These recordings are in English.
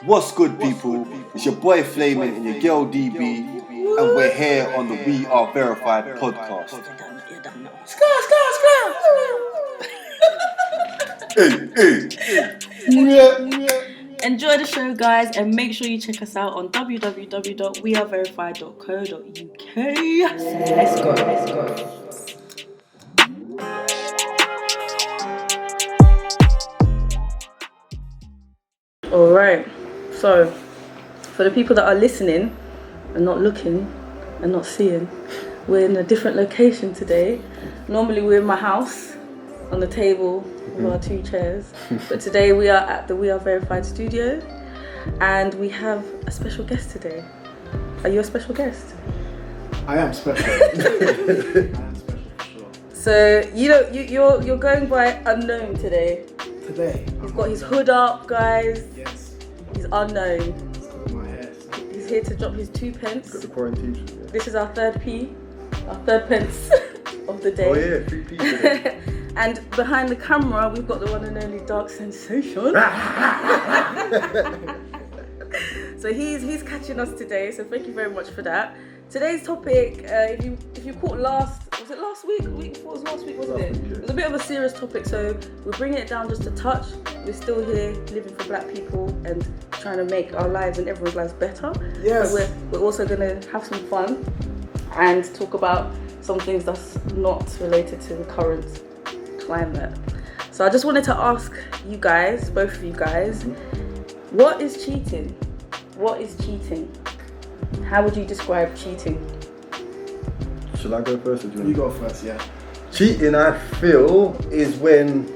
What's good, people? It's your boy Flamin and your girl DB, and we're here on the We Are Verified podcast. Enjoy the show, guys, and make sure you check us out on www.weareverified.co.uk. Let's go. Alright, so for the people that are listening and not looking and not seeing, we're in a different location today. Normally we're in my house on the table with our two chairs, but today we are at the We Are Verified studio and we have a special guest today. Are you a special guest? I am special. I am special for sure. So you're going by unknown today. He's got his hood up, guys. Yes. He's unknown. It's got my hair. He's here to drop his 2 pence. Got the quarantine. Yeah. This is our third pence of the day. Oh yeah, 3 P today. And behind the camera, we've got the one and only Dark Sensation. So he's catching us today. So thank you very much for that. Today's topic, if you caught last week? The week before was last week, wasn't it? Yeah. It was a bit of a serious topic, so we're bringing it down just a touch. We're still here living for black people and trying to make our lives and everyone's lives better. Yes. But we're also going to have some fun and talk about some things that's not related to the current climate. So I just wanted to ask you guys, both of you guys, what is cheating? What is cheating? How would you describe cheating? Shall I go first or do You go first, yeah. Cheating, I feel, is when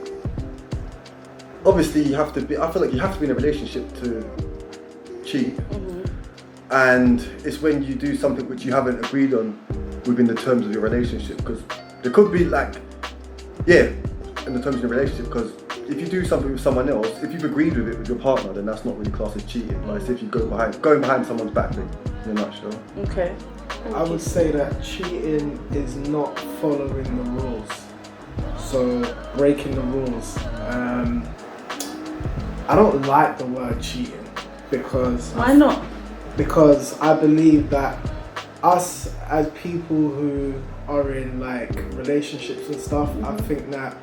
obviously I feel like you have to be in a relationship to cheat. And it's when you do something which you haven't agreed on within the terms of your relationship, because there could be in the terms of your relationship, because if you do something with someone else, if you've agreed with it with your partner, then that's not really classed as cheating. But it's if you going behind someone's back, in a nutshell. Okay. I would say that cheating is not following the rules. So breaking the rules. I don't like the word cheating because Why not? Because I believe that us as people who are in relationships and stuff, I think that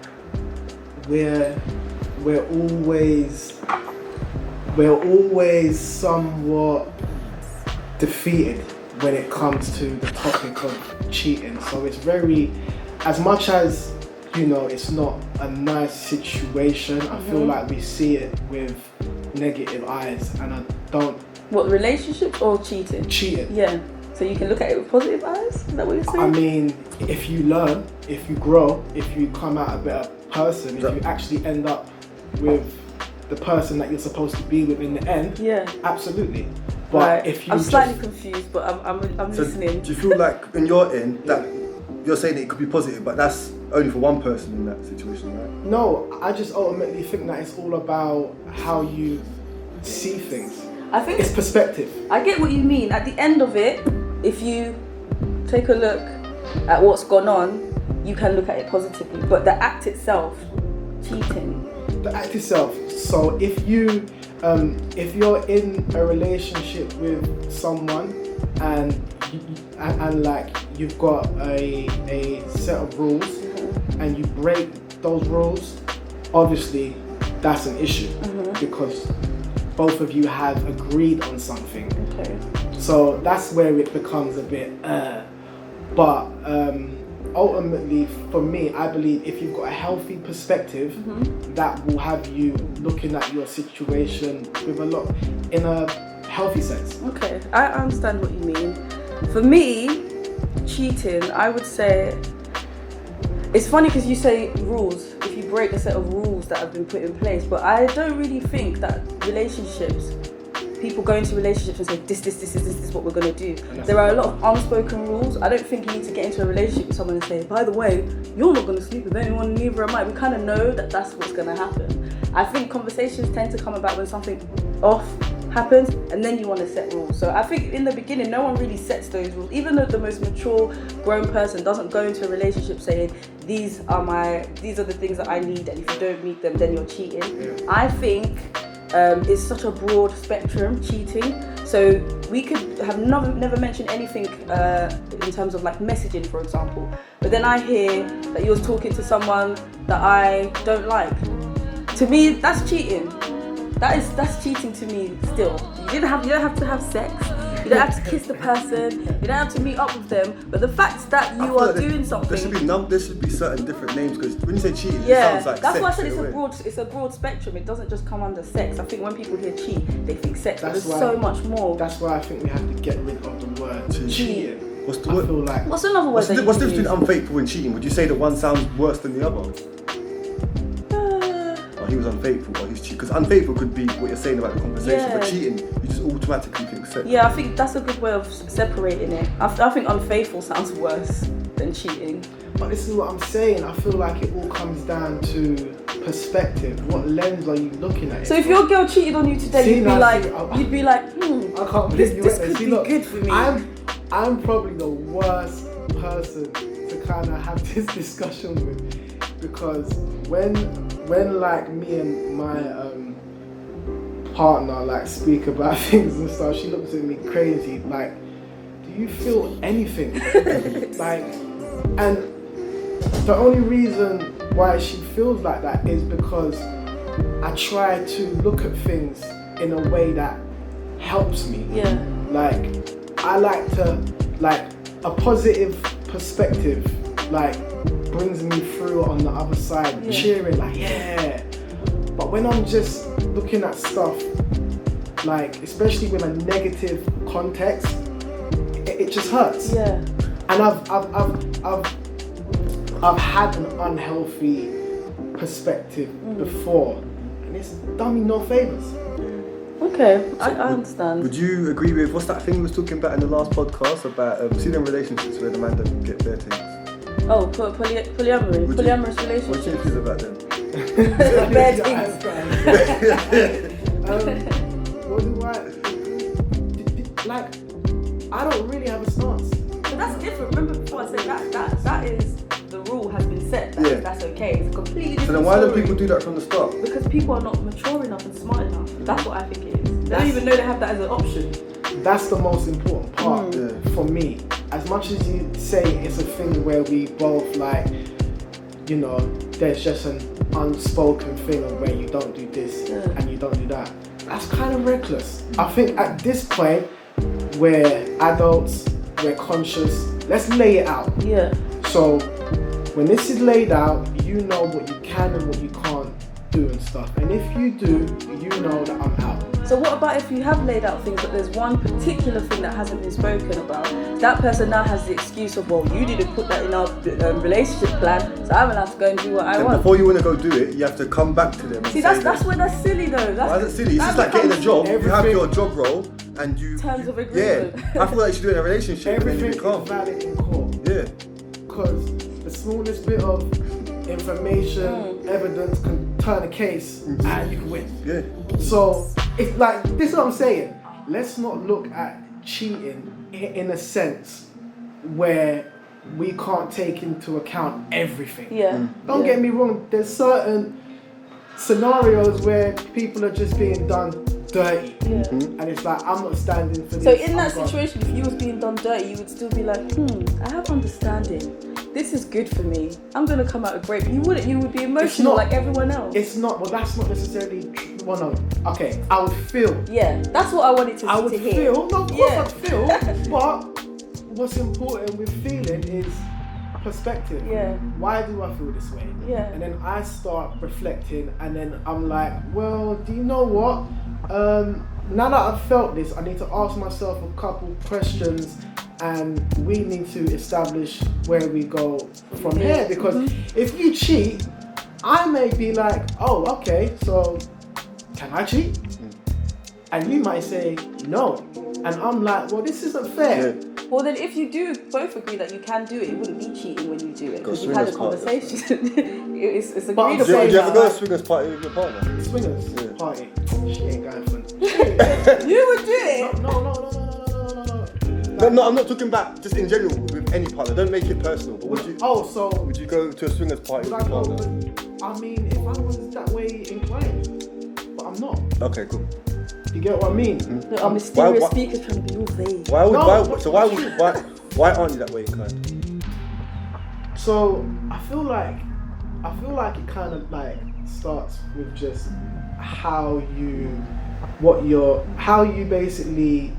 we're always somewhat defeated when it comes to the topic of cheating. So it's very, as much as it's not a nice situation, I feel like we see it with negative eyes, and I don't. What, relationships or cheating? Cheating. Yeah. So you can look at it with positive eyes? Is that what you're saying? I mean, if you learn, if you grow, if you come out a better person, if you actually end up with the person that you're supposed to be with in the end, yeah, absolutely. But right. I'm slightly confused, but I'm So listening. do you feel like in your end that you're saying that it could be positive, but that's only for one person in that situation, right? No, I just ultimately think that it's all about how you see things. I think It's perspective. I get what you mean. At the end of it, if you take a look at what's gone on, you can look at it positively. But the act itself, cheating. The act itself. So if you're in a relationship with someone and you've got a set of rules and you break those rules, obviously that's an issue because both of you have agreed on something. Okay. So that's where it becomes a bit but ultimately for me, I believe if you've got a healthy perspective, that will have you looking at your situation with in a healthy sense. Okay, I understand what you mean. For me, cheating, I would say, it's funny because you say rules, if you break a set of rules that have been put in place, but I don't really think that people go into relationships and say this is what we're going to do. There are a lot of unspoken rules. I don't think you need to get into a relationship with someone and say, by the way, you're not going to sleep with anyone, neither am I. We kind of know that that's what's going to happen. I think conversations tend to come about when something off happens, and then you want to set rules. So I think in the beginning, no one really sets those rules. Even though the most mature, grown person doesn't go into a relationship saying, these are the things that I need, and if you don't meet them, then you're cheating. I think is such a broad spectrum, cheating. So we could have never mentioned anything in terms of like messaging, for example. But then I hear that you're talking to someone that I don't like. To me, that's cheating. That's cheating to me still. You don't have to have sex. You don't have to kiss the person. You don't have to meet up with them. But the fact that you are doing something. There should be certain different names, because when you say cheating, yeah, it sounds like that's sex. why I said it's a broad spectrum. It doesn't just come under sex. I think when people hear cheat, they think sex. But there's so much more. That's why I think we have to get rid of the word cheating. What's the word? I feel like What's another word? What's the difference between unfaithful and cheating? Would you say that one sounds worse than the other? He was unfaithful, or he's cheating. Because unfaithful could be what you're saying about the conversation, but cheating, you just automatically think sex. Yeah, I think that's a good way of separating it. I think unfaithful sounds worse than cheating. But this is what I'm saying. I feel like it all comes down to perspective. What lens are you looking at? So if your girl cheated on you today, you'd be like, I can't believe this could be good for me. I'm probably the worst person to kind of have this discussion with, because when like me and my partner like speak about things and stuff, she looks at me crazy like, do you feel anything? Like, and the only reason why she feels like that is because I try to look at things in a way that helps me. Yeah. Like, I like to, like, a positive perspective, like, brings me through on the other side, cheering, like, yeah. But when I'm just looking at stuff, like, especially with a negative context, it just hurts. Yeah. And I've had an unhealthy perspective before, and it's done me no favors. Okay, I understand. Would you agree with, what's that thing we was talking about in the last podcast about see them relationships where the man don't get their things? Oh, polyamory, polyamorous relationships. What do you think about them? Bad What do like, I don't really have a stance. But that's different. Remember before I said that is the rule has been set. That's okay. It's a completely different. So then why don't people do that from the start? Because people are not mature enough and smart enough. That's what I think it is. They don't even know they have that as an option. That's the most important part for me. As much as you say it's a thing where we both like, you know, there's just an unspoken thing of where you don't do this and you don't do that. That's kind of reckless. I think at this point, we're adults, we're conscious, let's lay it out. Yeah. So when this is laid out, you know what you can and what you can't do and stuff. And if you do, you know that I'm out. So what about if you have laid out things, but there's one particular thing that hasn't been spoken about? That person now has the excuse of, well, you didn't put that in our relationship plan, so I'm allowed to go and do what I want. Before you want to go do it, you have to come back to them. See, that's where that's silly though. Why is it silly? It's just like getting a job. You have your job role and you... Terms of agreement. Yeah. I feel like you should do it in a relationship. Everything is valid in court. Yeah. Because the smallest bit of information, evidence can turn a case and you can win. Yeah. So it's like, this is what I'm saying. Let's not look at cheating in a sense where we can't take into account everything. Yeah. Don't get me wrong, there's certain scenarios where people are just being done dirty. Yeah. And it's like, I'm not standing for this. So in that situation, if you was being done dirty, you would still be like, I have understanding. This is good for me. I'm gonna come out great. You wouldn't. You would be emotional like everyone else. It's not. Well, that's not necessarily true. Well, no. Okay, I would feel. Yeah, that's what I wanted to I would hear. feel. No, of course I'd feel. But what's important with feeling is perspective. Yeah. Why do I feel this way? Yeah. And then I start reflecting, and then I'm like, well, do you know what? Now that I've felt this, I need to ask myself a couple questions. And we need to establish where we go from here, because if you cheat, I may be like, oh, okay, so can I cheat? And you might say no, and I'm like, well, this isn't fair. Yeah. Well, then if you do both agree that you can do it, it wouldn't be cheating when you do it, because Go you've had a swingers conversation. it's agreed But upon. Do you ever go to a swingers party with your partner? Swingers party. She ain't going for it. You would do it. No. No, I'm not talking about just in general with any partner. Don't make it personal. But would you go to a swingers party with your partner? I mean, if I was that way inclined, but I'm not. not. Okay, cool. You get what I mean? Look, our mysterious speakers trying to be all vague. Why aren't you that way inclined? So I feel like it kind of like starts with just how you basically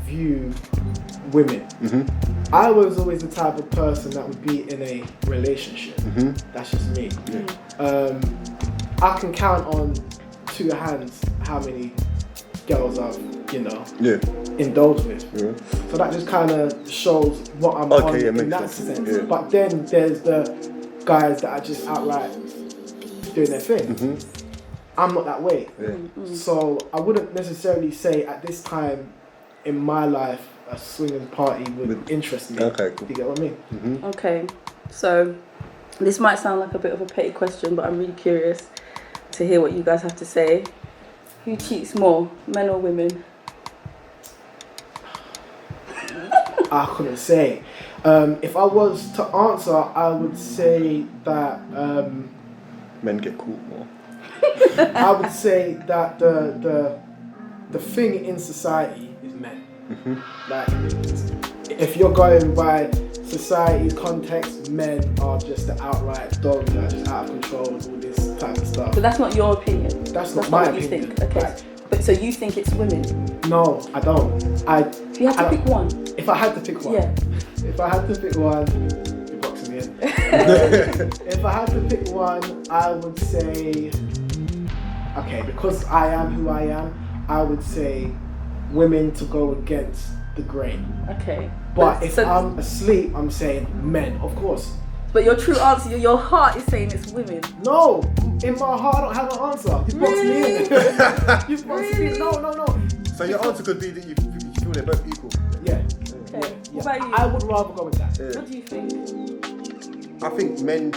view women. I was always the type of person that would be in a relationship. That's just me. I can count on 2 hands how many girls I've, indulged with. So that just kind of shows what I'm on in that sense. But then there's the guys that are just outright doing their thing. I'm not that way. So I wouldn't necessarily say at this time in my life a swinging party would interest me. Okay, cool. Do you get what I mean? Okay, so this might sound like a bit of a petty question, but I'm really curious to hear what you guys have to say. Who cheats more, men or women? I couldn't say. If I was to answer, I would say that Men get caught more. I would say that the thing in society is men. Like, if you're going by society's context, men are just the outright dogs that are just out of control and all this type of stuff. So that's not your opinion? That's not my what opinion. You think? Okay. Like, but so you think it's women? No, I don't. If you had to pick one? If I had to pick one. Yeah. If I had to pick one, you're boxing me in. If I had to pick one, I would say, okay, because I am who I am, I would say women to go against the grain. Okay. But if I'm asleep, I'm saying men, of course. But your true answer, your heart is saying it's women. No, in my heart I don't have an answer. You boxed me in. You boxed me in. No. So your answer could be that you feel they're both equal. Yeah. Okay. What about you? I would rather go with that. What do you think? I think men,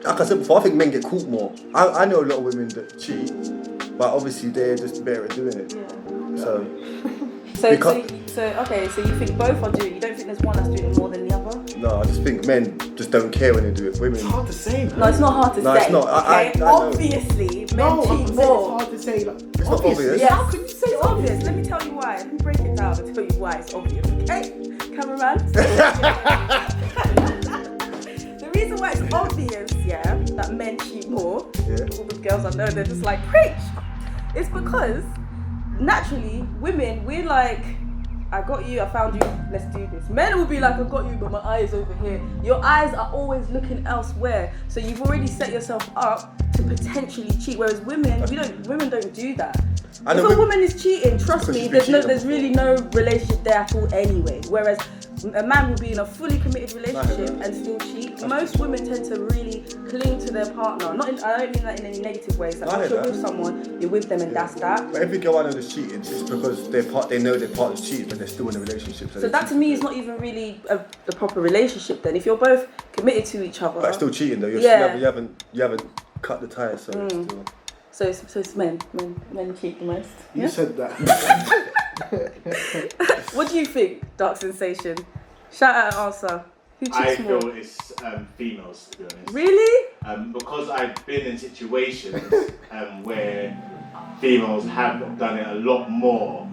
like I said before, I think men get caught more. I know a lot of women that cheat, but obviously they're just better at doing it. Yeah. So you think both are doing it? You don't think there's one that's doing it more than the other? No, I just think men just don't care when they do it. Women. It's hard to say. No, it's not hard to say. No, it's not. Okay? I know. Obviously, men No, cheat it's more. hard to say. Like, It's not obvious. Yes. How can you say It's obvious. Let me tell you why. Let me break it down and tell you why it's obvious. Okay, cameraman. The reason why it's obvious, that men cheat more. All the girls I know, they're just like preach. It's because naturally, women, we're like, I got you, I found you, let's do this. Men will be like, I got you, but my eye is over here. Your eyes are always looking elsewhere. So you've already set yourself up to potentially cheat. Whereas women don't do that. If a woman is cheating, trust me, there's really no relationship there at all anyway. Whereas a man will be in a fully committed relationship and still cheat. Most women tend to really cling to their partner. I don't mean that in any negative ways. Like once you're with someone, you're with them and that's that. But every girl I know that's cheating, it's because they know their partner's cheating, but they're still in a relationship. So that to me is not even really a proper relationship then. If you're both committed to each other. But still cheating though. You haven't cut the ties, so it's still... So it's men cheat the most. You said that. What do you think, Dark Sensation? Shout out and answer. Who cheats more? I feel it's females, to be honest. Really? Because I've been in situations where females have done it a lot more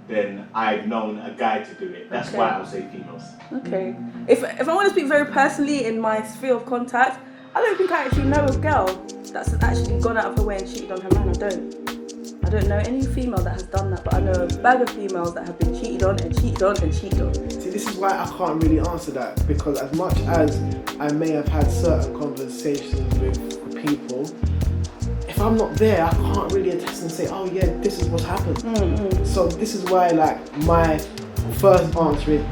than I've known a guy to do it. That's why I would say females. Okay. If I want to speak very personally in my sphere of contact, I don't think I actually know a girl that's actually gone out of her way and cheated on her man. I don't know any female that has done that, but I know a bag of females that have been cheated on and cheated on and cheated on. See, this is why I can't really answer that, because as much as I may have had certain conversations with people, if I'm not there, I can't really attest and say, oh yeah, this is what's happened. So this is why, like, my first answer is,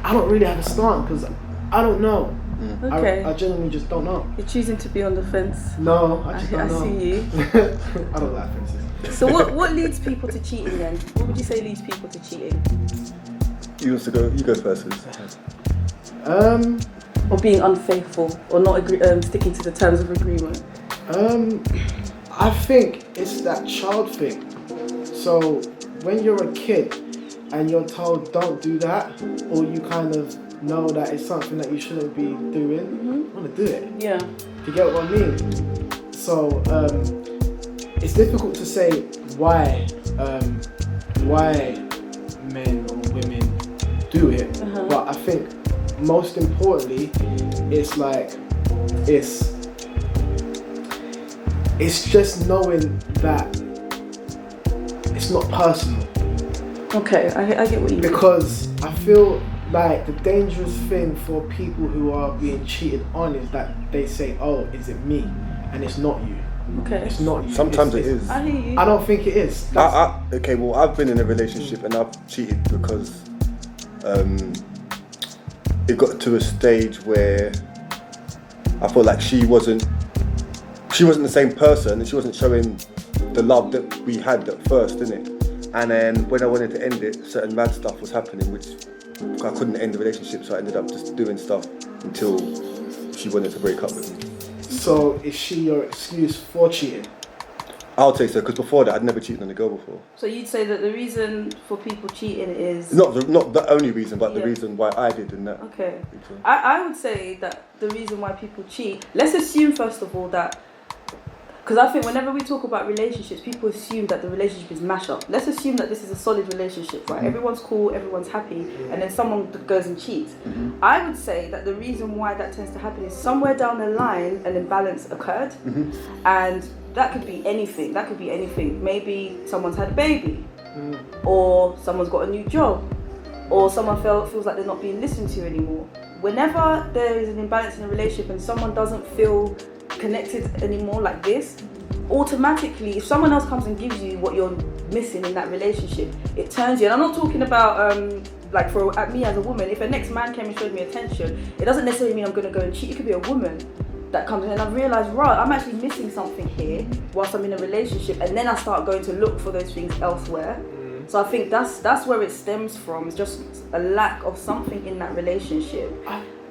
I don't really have a stance, because I don't know. Okay. I genuinely just don't know. You're choosing to be on the fence. No, I just don't know. I see you. I don't like fences. So what leads people to cheating then? What would you say leads people to cheating? You go first. Or being unfaithful, or not sticking to the terms of agreement. I think it's that child thing. So when you're a kid and you're told don't do that, or you kind of know that it's something that you shouldn't be doing, you want to do it. Yeah. Do you get what I mean? So it's difficult to say why men or women do it, but I think most importantly, it's like it's just knowing that it's not personal. Okay, I get what you mean. Because I feel like the dangerous thing for people who are being cheated on is that they say, "Oh, is it me?" and it's not you. Okay. It's not you. Sometimes it is. I hear you. I don't think it is. Okay, well, I've been in a relationship and I've cheated because it got to a stage where I felt like she wasn't the same person, and she wasn't showing the love that we had at first, innit? And then when I wanted to end it, certain bad stuff was happening, which I couldn't end the relationship, so I ended up just doing stuff until she wanted to break up with me. So is she your excuse for cheating? I'll take so, because before that I'd never cheated on a girl before. So you'd say that the reason for people cheating is... Not the only reason, but the reason why I did in that. Okay. I would say that the reason why people cheat... Let's assume first of all that... Because I think whenever we talk about relationships, people assume that the relationship is mash up. Let's assume that this is a solid relationship, right? Everyone's cool, everyone's happy, and then someone goes and cheats. I would say that the reason why that tends to happen is somewhere down the line an imbalance occurred, and that could be anything. That could be anything. Maybe someone's had a baby, or someone's got a new job, or someone feels like they're not being listened to anymore. Whenever there is an imbalance in a relationship and someone doesn't feel connected anymore like this, automatically if someone else comes and gives you what you're missing in that relationship, it turns you. And I'm not talking about like at me as a woman. If a next man came and showed me attention, it doesn't necessarily mean I'm going to go and cheat. It could be a woman that comes in and I've realised, right, I'm actually missing something here whilst I'm in a relationship, and then I start going to look for those things elsewhere. So I think that's where it stems from. It's just a lack of something in that relationship.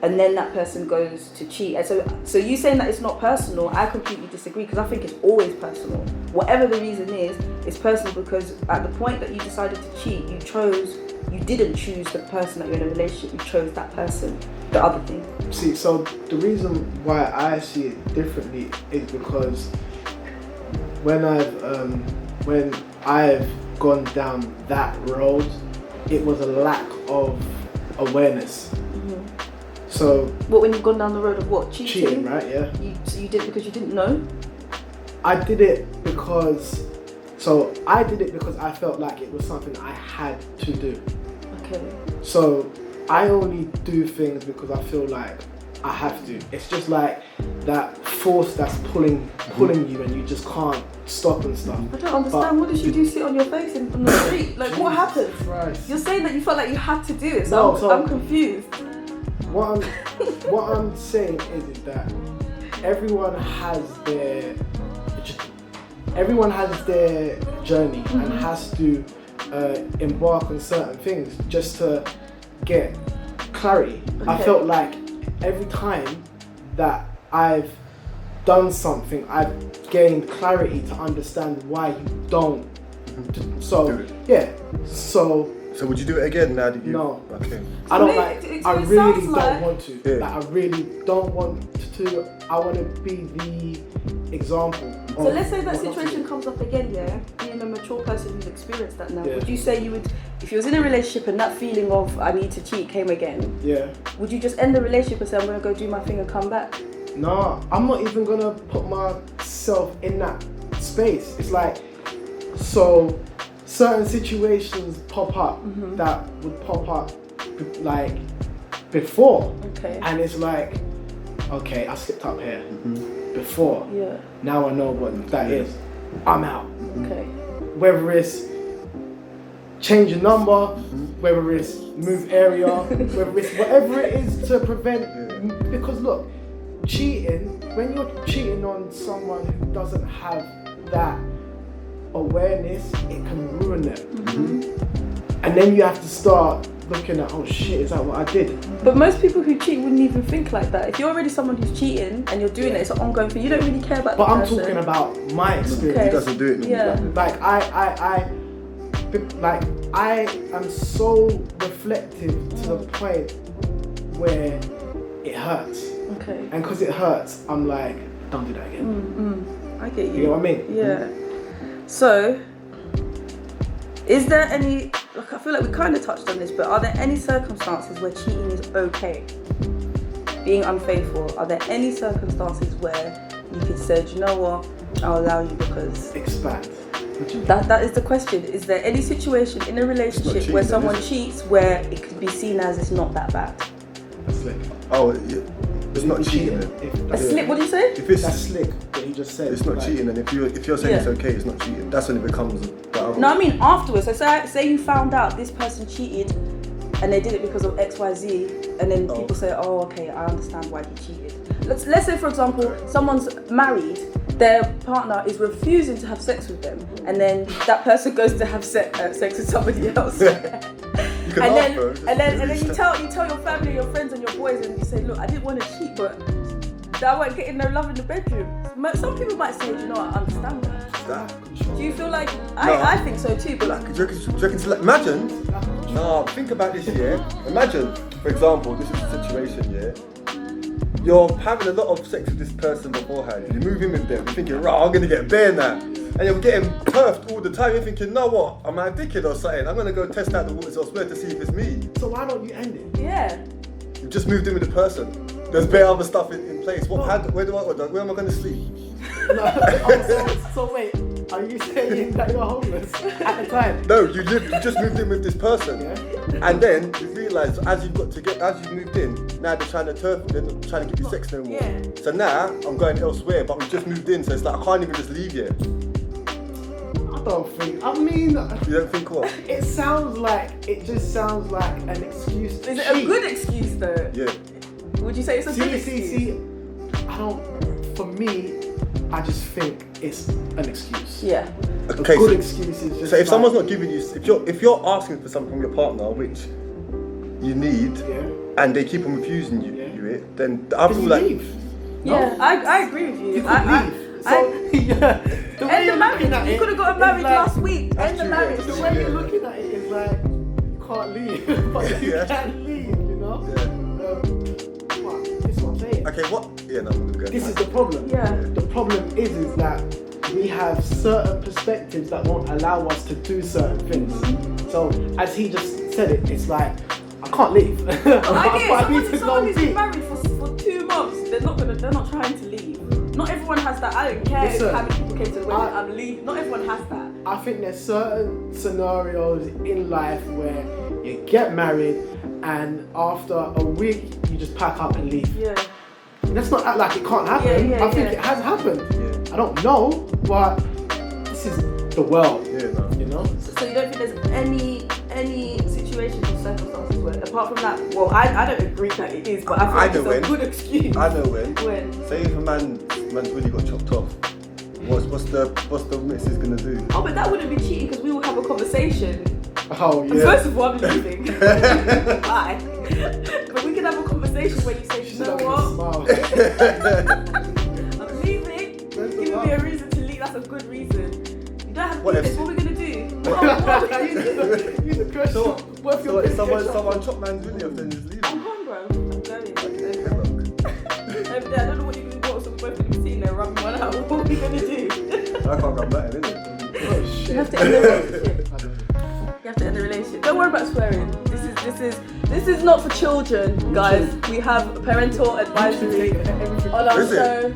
And then that person goes to cheat. And so you saying that it's not personal, I completely disagree, because I think it's always personal. Whatever the reason is, it's personal, because at the point that you decided to cheat, you didn't choose the person that you're in a relationship, you chose that person, the other thing. See, so the reason why I see it differently is because when I've gone down that road, it was a lack of awareness. So when you've gone down the road of what? Cheating, right? Yeah. So you did it because you didn't know? I did it because I felt like it was something I had to do. Okay. So I only do things because I feel like I have to. It's just like that force that's pulling you, and you just can't stop and stuff. I don't understand. What did you do? Sit on your face on the street? Like, what happened? Christ. You're saying that you felt like you had to do it, so I'm confused. What I'm saying is that everyone has their journey and has to embark on certain things just to get clarity. Okay. I felt like every time that I've done something, I've gained clarity to understand why you don't. So yeah, so would you do it again now that you... No. Okay. I don't I really don't want to. Yeah. Like, I really don't want to. I want to be the example. So let's say that situation comes up again, yeah? Being a mature person who's experienced that now, would you say you would, if you was in a relationship and that feeling of I need to cheat came again, would you just end the relationship and say I'm going to go do my thing and come back? No, I'm not even going to put myself in that space. It's like, so certain situations pop up that would pop up like before, and it's like, okay, I slipped up here before. Yeah. Now I know what that is. I'm out. Okay. Whether it's change your number, whether it's move area, whether it's whatever it is to prevent. Because look, cheating. When you're cheating on someone who doesn't have that awareness, it can ruin them. And then you have to start looking at, oh shit, is that what I did? But most people who cheat wouldn't even think like that. If you're already someone who's cheating and you're doing it, it's an ongoing thing. You don't really care about but the I'm person. talking about my experience. Okay. He doesn't do it. Yeah. Like I am so reflective to the point where it hurts. Okay. And because it hurts, I'm like, don't do that again. I get you. You know what I mean? Yeah. So, Is there any, I feel like we kind of touched on this, but are there any circumstances where cheating is okay? Being unfaithful, are there any circumstances where you could say, do you know what, I'll allow you because... Expand. That is the question. Is there any situation in a relationship where someone cheats where it could be seen as it's not that bad? A slip. Oh, yeah. It's not cheating. A slip, what do you say? If it's that's slick, what you just said. It's not cheating, and if you're saying it's okay, it's not cheating. That's when it becomes. No, I mean afterwards. So say you found out this person cheated, and they did it because of X, Y, Z, and then people say, oh, okay, I understand why he cheated. Let's say, for example, someone's married, their partner is refusing to have sex with them, and then that person goes to have sex with somebody else. And then you tell your family, your friends, and your boys, and you say, look, I didn't want to cheat, but I wasn't getting no love in the bedroom. Some people might say, you know, I understand that. Do you feel like I think so too? But like, do you reckon imagine? No, think about this. Yeah, imagine, for example, this is a situation. Yeah, you're having a lot of sex with this person beforehand. You move in with them. You're thinking, right, I'm gonna get bare now. And you're getting perfed all the time. You're thinking, no, what? Am I a dickhead or something? I'm gonna go test out the waters elsewhere to see if it's me. So why don't you end it? Yeah. You just moved in with the person. There's bare other stuff in place. Where am I gonna sleep? So wait, are you saying that you're homeless at the time? No, you just moved in with this person, and then you realise as you moved in, now they're trying to turf you, they're not trying to give you sex no more. Yeah. So now I'm going elsewhere, but we've just moved in, so it's like I can't even just leave yet. I don't think. I mean, you don't think what? It just sounds like an excuse. Is it a good excuse though? Yeah. Would you say it's a good excuse? See, I don't. For me, I just think it's an excuse. Yeah. Okay. A good excuse is just. So if someone's not giving you, if you're asking for something from your partner, which you need, and they keep on refusing you it, then I feel like. Leave. Yeah, no? I agree with you. You could leave. End the marriage. You could have got married last week. End the marriage. The way you're looking at it is like you can't leave, but you can leave. You know. This is what I'm saying. Okay, what? Yeah, no, I'm good. This is the problem. Yeah. The problem is that we have certain perspectives that won't allow us to do certain things. Mm-hmm. So as he just said it, it's like I can't leave. I need to someone who's been married for 2 months, they're not trying to leave. Not everyone has that. I don't care if how many people came to the wedding, I'm leaving. Not everyone has that. I think there's certain scenarios in life where you get married and after a week you just pack up and leave. Yeah. Let's not act like it can't happen. I think it has happened. Yeah. I don't know, but this is the world. Yeah, no. You know? So you don't think there's any situations or circumstances where, apart from that, well, I don't agree that it is, but I feel like it's a good excuse. I know when. When? Say if a man's really got chopped off, what's the missus gonna do? Oh, but that wouldn't be cheating because we will have a conversation. Oh yeah. And first of all, I'm leaving. Bye. But we can have a conversation where you say, you know what? I'm leaving. Giving me a reason to leave. That's a good reason. You don't have to do this. What are we gonna do? Use the question. So if someone chop man's really off, then just leave. I'm gone, bro. I'm going. I don't know what you're gonna do. So we're both gonna be sitting there rubbing one out. What are we gonna do? I can't come back, innit? Oh shit. You have to end the relationship. You have to end the relationship. Don't worry about swearing. This is not for children, guys. We have parental advisory on our show.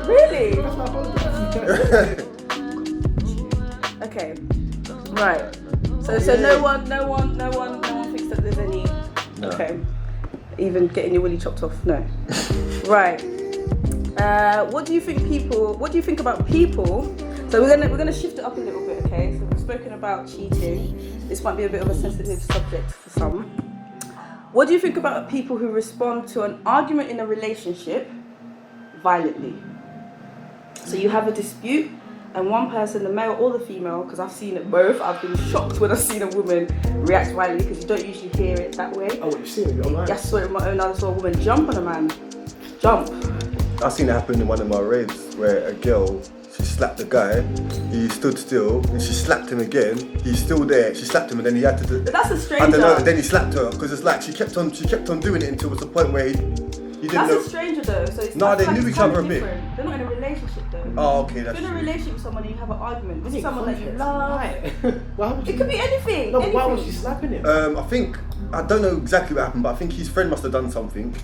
Really? Okay. Right. So no one thinks that there's any. No. Okay. Even getting your willy chopped off. No. Right. What do you think about people? So we're gonna shift it up a little bit, okay? So we've spoken about cheating. This might be a bit of a sensitive subject for some. What do you think about people who respond to an argument in a relationship violently? So you have a dispute, and one person, the male or the female, because I've seen it both. I've been shocked when I've seen a woman react violently because you don't usually hear it that way. Oh, you've seen it online? I saw it in my own eyes. I saw a woman jump on a man. Jump. I've seen it happen in one of my raves where a girl, she slapped a guy, he stood still, and she slapped him again, he's still there, she slapped him and then he had to do... But that's a stranger. I don't know, and then he slapped her, because it's like she kept on doing it until it was the point where he didn't know... That's a stranger though, so it's no, they like knew each other a bit. Different. They're not in a relationship though. Oh, okay, if that's you're in a true. relationship with someone and you have an argument, this is someone that you love. It could be anything. No, but why was she slapping him? I don't know exactly what happened, but I think his friend must have done something.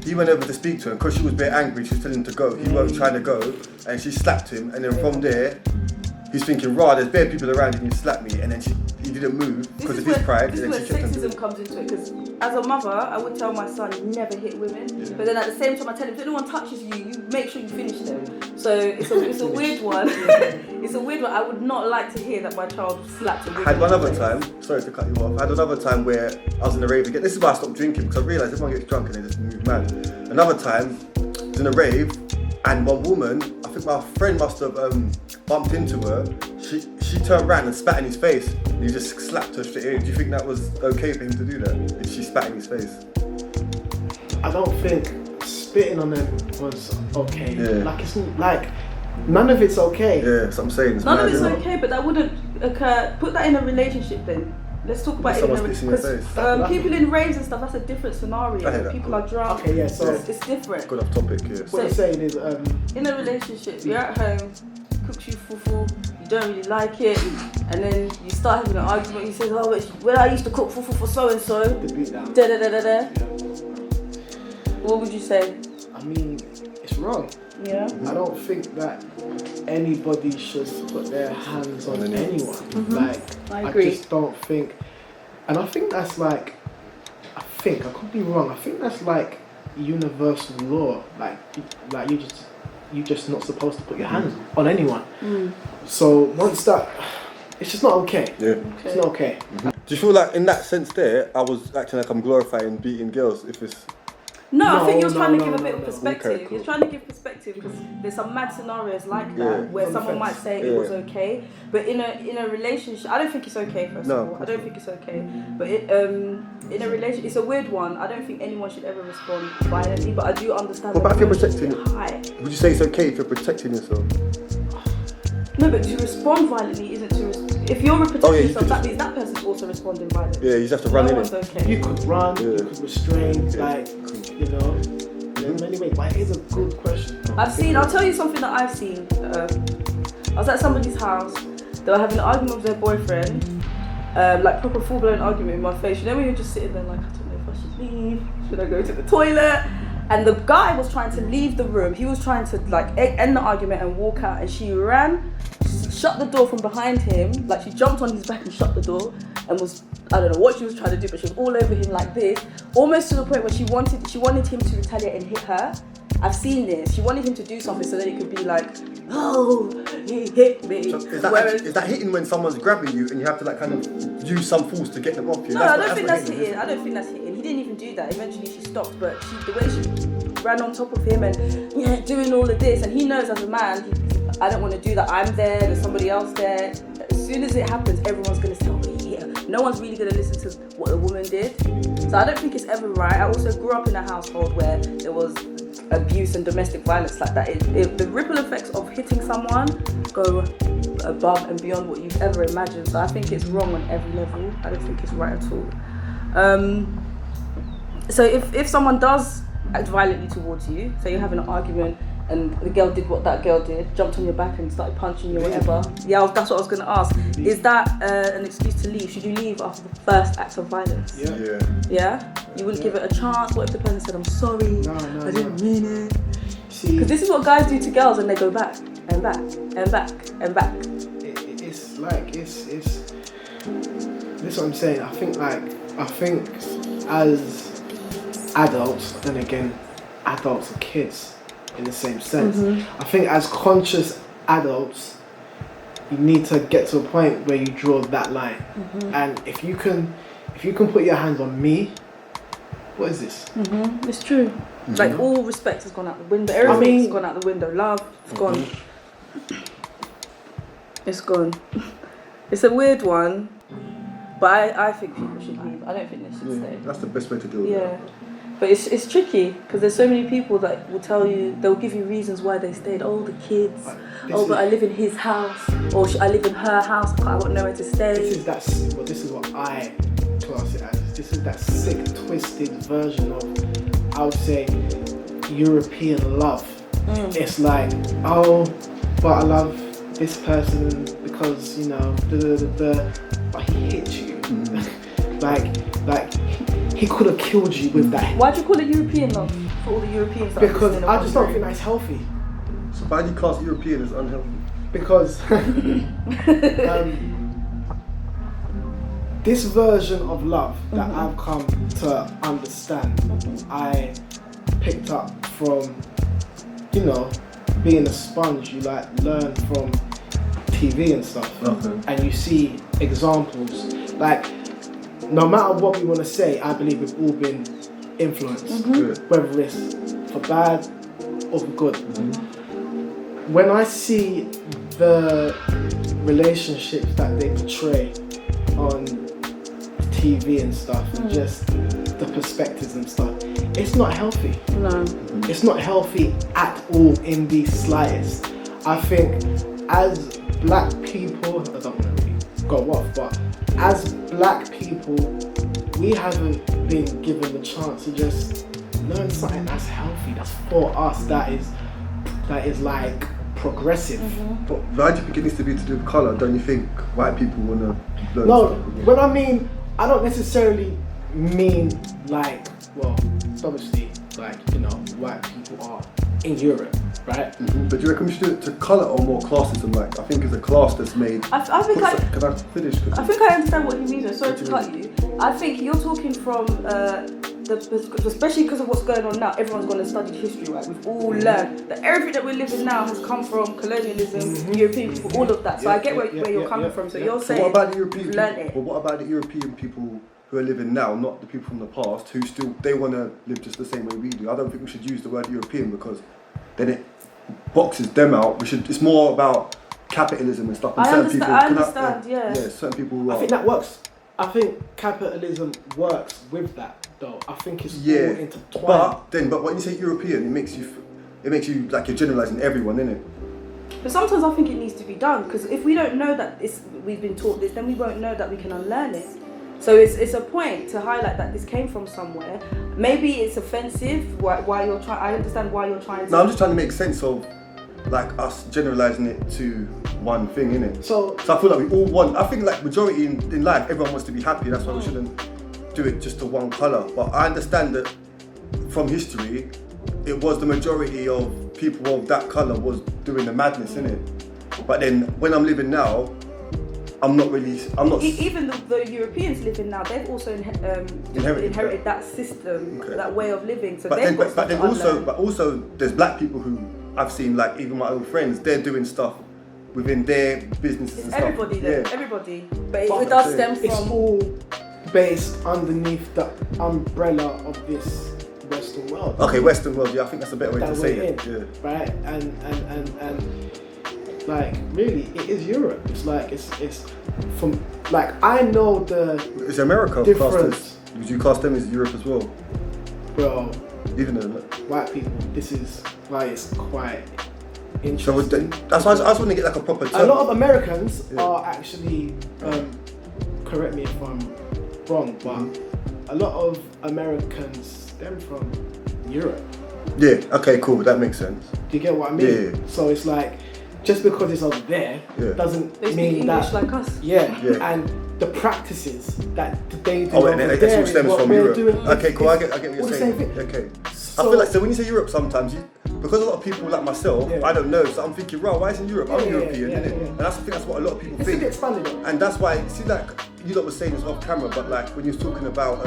He went over to speak to her, and because she was a bit angry, she was telling him to go. He weren't trying to go, and she slapped him, and then from there, he's thinking, rah, there's bare people around and you slapped me, and then he didn't move because of his pride. This is where sexism comes into it, because as a mother, I would tell my son, never hit women, but then at the same time I tell him, if anyone touches you, you make sure you finish them. So it's a weird one. It's a weird one. I would not like to hear that my child slapped a woman. I had one other time, sorry to cut you off, I had another time where I was in a rave again. This is why I stopped drinking, because I realised everyone gets drunk and they just move mad. Another time, I was in a rave, and one woman, I think my friend must have bumped into her. She turned around and spat in his face, and he just slapped her straight in. Do you think that was okay for him to do that? If she spat in his face? I don't think spitting on them was okay. Yeah. Like it's like none of it's okay. Yeah, that's what I'm saying. None of it's okay, but that wouldn't occur. Put that in a relationship then. Let's talk about it in a relationship. People in raves and stuff, that's a different scenario. People are drunk. Okay, yeah, so it's different. Good off topic, yeah. What you're saying is in a relationship, you're at home, cooks you fufu, you don't really like it, and then you start having an argument. He says, "Oh, when I used to cook fufu for so and so, da da da da da." What would you say? I mean, it's wrong. Yeah. I don't think that anybody should put their hands on anyone. Like, I agree. I just don't think, and I think that's like, I could be wrong. I think that's like universal law. Like you just not supposed to put your hands on anyone. So once that, it's just not okay. Yeah. It's not okay. Do you feel like in that sense there, I was acting like I'm glorifying beating girls? If it's I think you're trying to give a bit of perspective. Okay, cool. You're trying to give perspective because there's some mad scenarios like that where someone might say it was okay, but in a relationship, I don't think it's okay. First of all, I don't think it's okay. But in a relationship, it's a weird one. I don't think anyone should ever respond violently, but I do understand. What about if you're protecting? High. Would you say it's okay if you're protecting yourself? No, but to respond violently isn't to. If you're protecting yourself, that means that person's also responding violently. Yeah, you just have to run in it. Okay. You could run, you could restrain, like, you know. Anyway, but it is a good question. I'll tell you something that I've seen. I was at somebody's house, they were having an argument with their boyfriend, like proper full-blown argument in my face. You know when you're just sitting there like, I don't know if I should leave, should I go to the toilet? And the guy was trying to leave the room. He was trying to like end the argument and walk out, and she ran, shut the door from behind him, like she jumped on his back and shut the door, and was, I don't know what she was trying to do, but she was all over him like this, almost to the point where she wanted him to retaliate and hit her. I've seen this. She wanted him to do something so that it could be like, oh, he hit me. So is that hitting when someone's grabbing you and you have to like kind of use some force to get them off you? No, I don't think that's hitting. I don't think that's hitting. He didn't even do that. Eventually she stopped, but the way she ran on top of him and doing all of this, and he knows as a man, I don't want to do that. I'm there's somebody else there. As soon as it happens, everyone's going to say, oh yeah. No one's really going to listen to what the woman did. So I don't think it's ever right. I also grew up in a household where there was abuse and domestic violence like that. The ripple effects of hitting someone go above and beyond what you've ever imagined. So I think it's wrong on every level. I don't think it's right at all. So if someone does act violently towards you, so you're having an argument and the girl did what that girl did, jumped on your back and started punching you or whatever. Yeah, that's what I was going to ask. Is that an excuse to leave? Should you leave after the first act of violence? Yeah? You wouldn't give it a chance? What if the person said, I'm sorry, I didn't mean it? Because this is what guys do to girls and they go back and back and back and back. It's this is what I'm saying. I think as adults, then again, adults are kids in the same sense. I think as conscious adults, you need to get to a point where you draw that line. And if you can put your hands on me, what is this? It's true. Like all respect has gone out the window. Everything's gone out the window. Love, it's gone. It's gone. It's a weird one, but I think people should leave. I don't think they should stay. That's the best way to do it. Yeah. But it's tricky because there's so many people that will tell you, they'll give you reasons why they stayed. Oh, the kids. But I live in his house, or I live in her house. I got nowhere to stay. This is what I class it as. This is that sick, twisted version of, I would say, European love. It's like, oh, but I love this person because hit you. like he could have killed you with that. Why'd you call it European love for all the Europeans? Because I just don't think that's healthy. So why do you class European as unhealthy? Because this version of love that I've come to understand, I picked up from, you know, being a sponge. You like learn from TV and stuff, and you see examples. Like, no matter what we want to say, I believe we've all been influenced, whether it's for bad or for good. When I see the relationships that they portray on TV and stuff, and just the perspectives and stuff, it's not healthy. No. It's not healthy at all in the slightest. I think as black people, I don't want to go off, but as black people, we haven't been given the chance to just learn something that's healthy, that's for us, that is like progressive. But why do you think it needs to be to do with colour? Don't you think white people want to learn? No, something? when I mean, I don't necessarily mean like, well, obviously, like, you know, white people are in Europe, right? But do you reckon we should do it to colour or more classism? Like, I think it's a class that's made. Can I finish? I think I understand what you mean. Sorry to cut you. I think you're talking from especially because of what's going on now. Everyone's going to study history, right? We've all learned that everything that we're living now has come from colonialism, European people, all of that. So I get where you're coming from. So you're saying, what about the European people? Well, what about the European people who are living now, not the people from the past, who still, they want to live just the same way we do? I don't think we should use the word European, because then it boxes them out. It's more about capitalism and stuff. And I understand, yeah. Certain people. I think that works. I think capitalism works with that, though. I think it's all intertwined. But when you say European, it makes you like you're generalising everyone, innit? But sometimes I think it needs to be done, because if we don't know that we've been taught this, then we won't know that we can unlearn it. So it's a point to highlight that this came from somewhere. Maybe it's offensive. Why you're trying? I understand why you're trying to. No, I'm just trying to make sense of like us generalising it to one thing, innit? So I feel like we all want. I think like majority in life, everyone wants to be happy. That's why we shouldn't do it just to one colour. But I understand that from history, it was the majority of people of that colour was doing the madness, innit? But then when I'm living now, I'm not. Even the Europeans living now, they've also inherited that system, that way of living. So but also, there's black people who I've seen, like even my own friends, they're doing stuff within their businesses and everybody stuff. Everybody. But it does stem from. It's all based underneath the umbrella of this Western world. Okay, Western world. Yeah, I think that's a better way to say it. Yeah. Right, and like really, it is Europe. It's like it's from like I know the. Is America difference? Would you class them as Europe as well? Bro, even though white people, this is why it's quite interesting. So that's why I just want to get like a proper term. A lot of Americans are actually, correct me if I'm wrong, but a lot of Americans stem from Europe. Yeah. Okay. Cool. That makes sense. Do you get what I mean? Yeah. So it's like, just because it's over there doesn't they mean speak English like us. Yeah. And the practices that they do and it all stems from Europe. Okay, cool. I get what you're saying. Okay. So, I feel like when you say Europe, sometimes because a lot of people like myself, I don't know. So I'm thinking, right, why is it Europe? I'm European, innit? And that's what a lot of people think. It's a bit expanded. And that's why, see, like you lot were saying this off camera, but like when you're talking about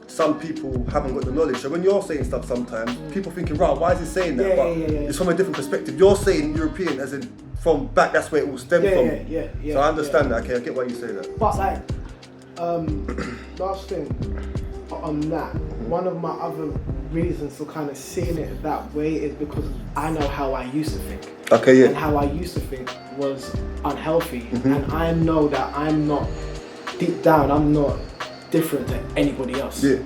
some people haven't got the knowledge. So when you're saying stuff, sometimes people thinking, right, why is he saying that? It's from a different perspective. You're saying European as in from back. That's where it all stemmed from. So I understand that. Okay, I get why you say that. But like, last thing on that, one of my other reasons for kind of seeing it that way is because I know how I used to think. Okay, yeah. And how I used to think was unhealthy, and I know that I'm not deep down. I'm not different to anybody else. Yeah.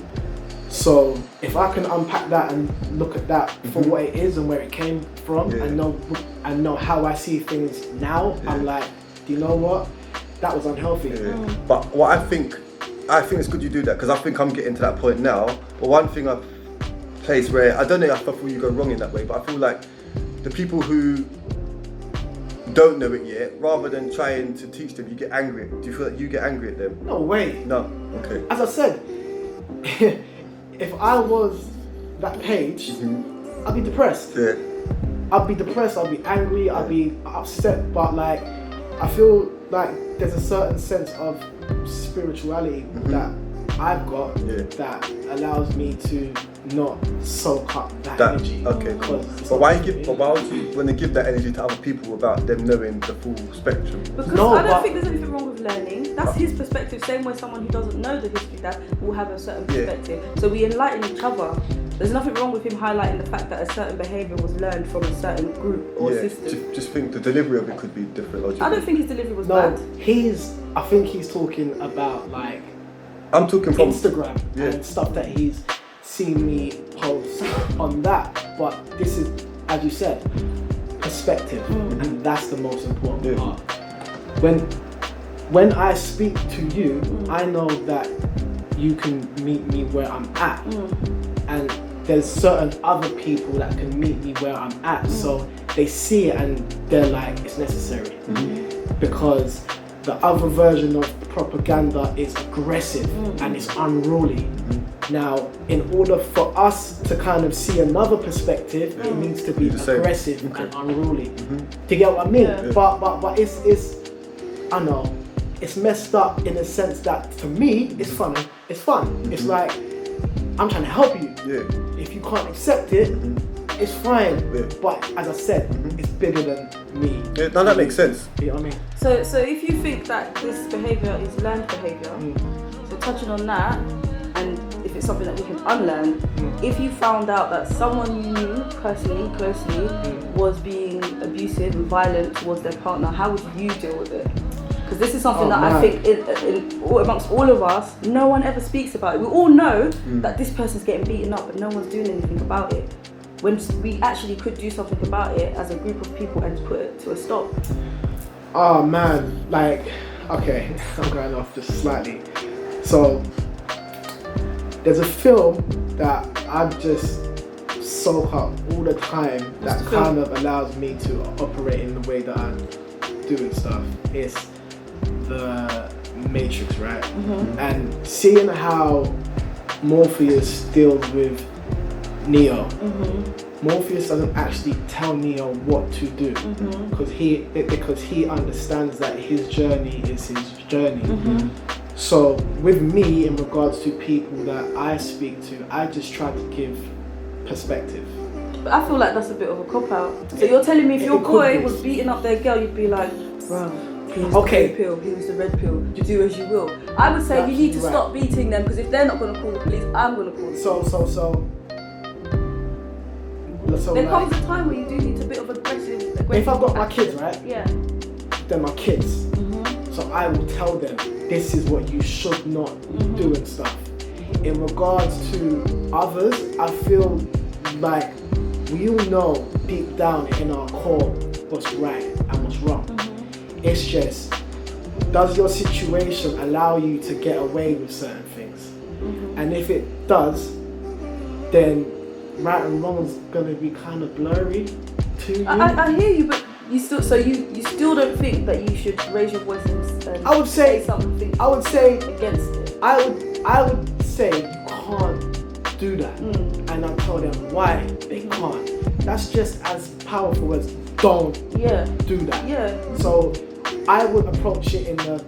So if I can unpack that and look at that for what it is and where it came from, and know how I see things now, I'm like, do you know what? That was unhealthy. But what I think it's good you do that, because I think I'm getting to that point now. But one thing I've placed where I don't know if I feel you go wrong in that way, but I feel like the people who don't know it yet, rather than trying to teach them, you get angry. Do you feel like you get angry at them? No way. No. Okay. As I said, if I was that page, I'd be depressed. Yeah. I'd be depressed, I'd be angry, I'd be upset, but like, I feel like there's a certain sense of spirituality that I've got that allows me to not soak up that energy. Okay, cool. But why would you want to give that energy to other people without them knowing the full spectrum? Because I don't think there's anything wrong with learning. That's his perspective. Same way someone who doesn't know the history that will have a certain perspective. So we enlighten each other. There's nothing wrong with him highlighting the fact that a certain behaviour was learned from a certain group or system. Just think the delivery of it could be different. I don't think his delivery was bad. I think he's talking about like I'm talking from Instagram and stuff that he's seen me post on that. But this is, as you said, perspective, and that's the most important part. When I speak to you, I know that you can meet me where I'm at, and there's certain other people that can meet me where I'm at, so they see it and they're like, it's necessary, because the other version of propaganda is aggressive and it's unruly. Now, in order for us to kind of see another perspective, it needs to be aggressive and unruly. Do you get what I mean? Yeah. But it's I know, it's messed up in the sense that for me, it's funny. It's fun. It's like, I'm trying to help you. Yeah. If you can't accept it, it's fine. Yeah. But as I said, it's bigger than me. Yeah, no, that makes sense. You know what I mean? So if you think that this behaviour is learned behaviour, so touching on that, and if it's something that we can unlearn, if you found out that someone you knew personally, closely, was being abusive and violent towards their partner, how would you deal with it? Because this is something I think amongst all of us, no one ever speaks about it. We all know that this person's getting beaten up, but no one's doing anything about it. When we actually could do something about it as a group of people and put it to a stop. Oh man, like, okay, I'm going off just slightly. So, there's a film that I just soak up all the time that kind of allows me to operate in the way that I'm doing stuff. It's the Matrix, right? And seeing how Morpheus deals with Neo. Morpheus doesn't actually tell Neo what to do because he understands that his journey is his journey. So with me, in regards to people that I speak to, I just try to give perspective. But I feel like that's a bit of a cop-out. So you're telling me if your boy was beating up their girl, you'd be like, bro, he was the blue pill, he was the red pill, you do as you will. I would say you need to stop beating them, because if they're not going to call the police, I'm going to call the police. So there comes a time where you do need a bit of aggressive if I've got my kids, right? Yeah. They're my kids. So I will tell them, this is what you should not do and stuff. In regards to others, I feel like we all know deep down in our core what's right and what's wrong. It's just, does your situation allow you to get away with certain things? And if it does, then right and wrong is going to be kind of blurry to you. I hear you, but you still don't think that you should raise your voice and I would say something. I would say against it. I would say you can't do that, and I tell them why they can't. That's just as powerful as don't do that. Yeah. So I would approach it in the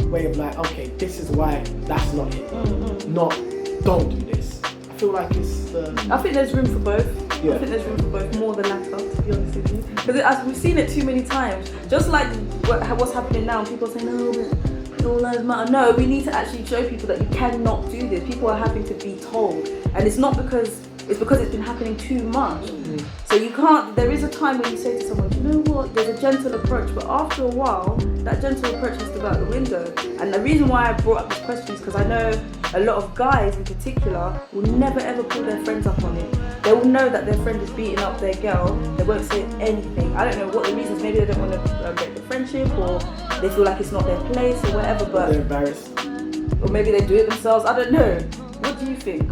way of like, okay, this is why that's not it. Not don't do this. I feel like it's I think there's room for both. Yeah. I think there's room for both, more than latter, to be honest with you. Because we've seen it too many times. Just like what's happening now, people are saying, no, but all lives matter. No, we need to actually show people that you cannot do this. People are having to be told. And it's not because it's been happening too much. So you can't, there is a time when you say to someone, you know what, there's a gentle approach, but after a while, that gentle approach has to go out the window. And the reason why I brought up this question is because I know a lot of guys in particular will never ever pull their friends up on it. They will know that their friend is beating up their girl, they won't say anything. I don't know what the reasons, maybe they don't want to break the friendship, or they feel like it's not their place or whatever, but they're embarrassed. Or maybe they do it themselves, I don't know. What do you think?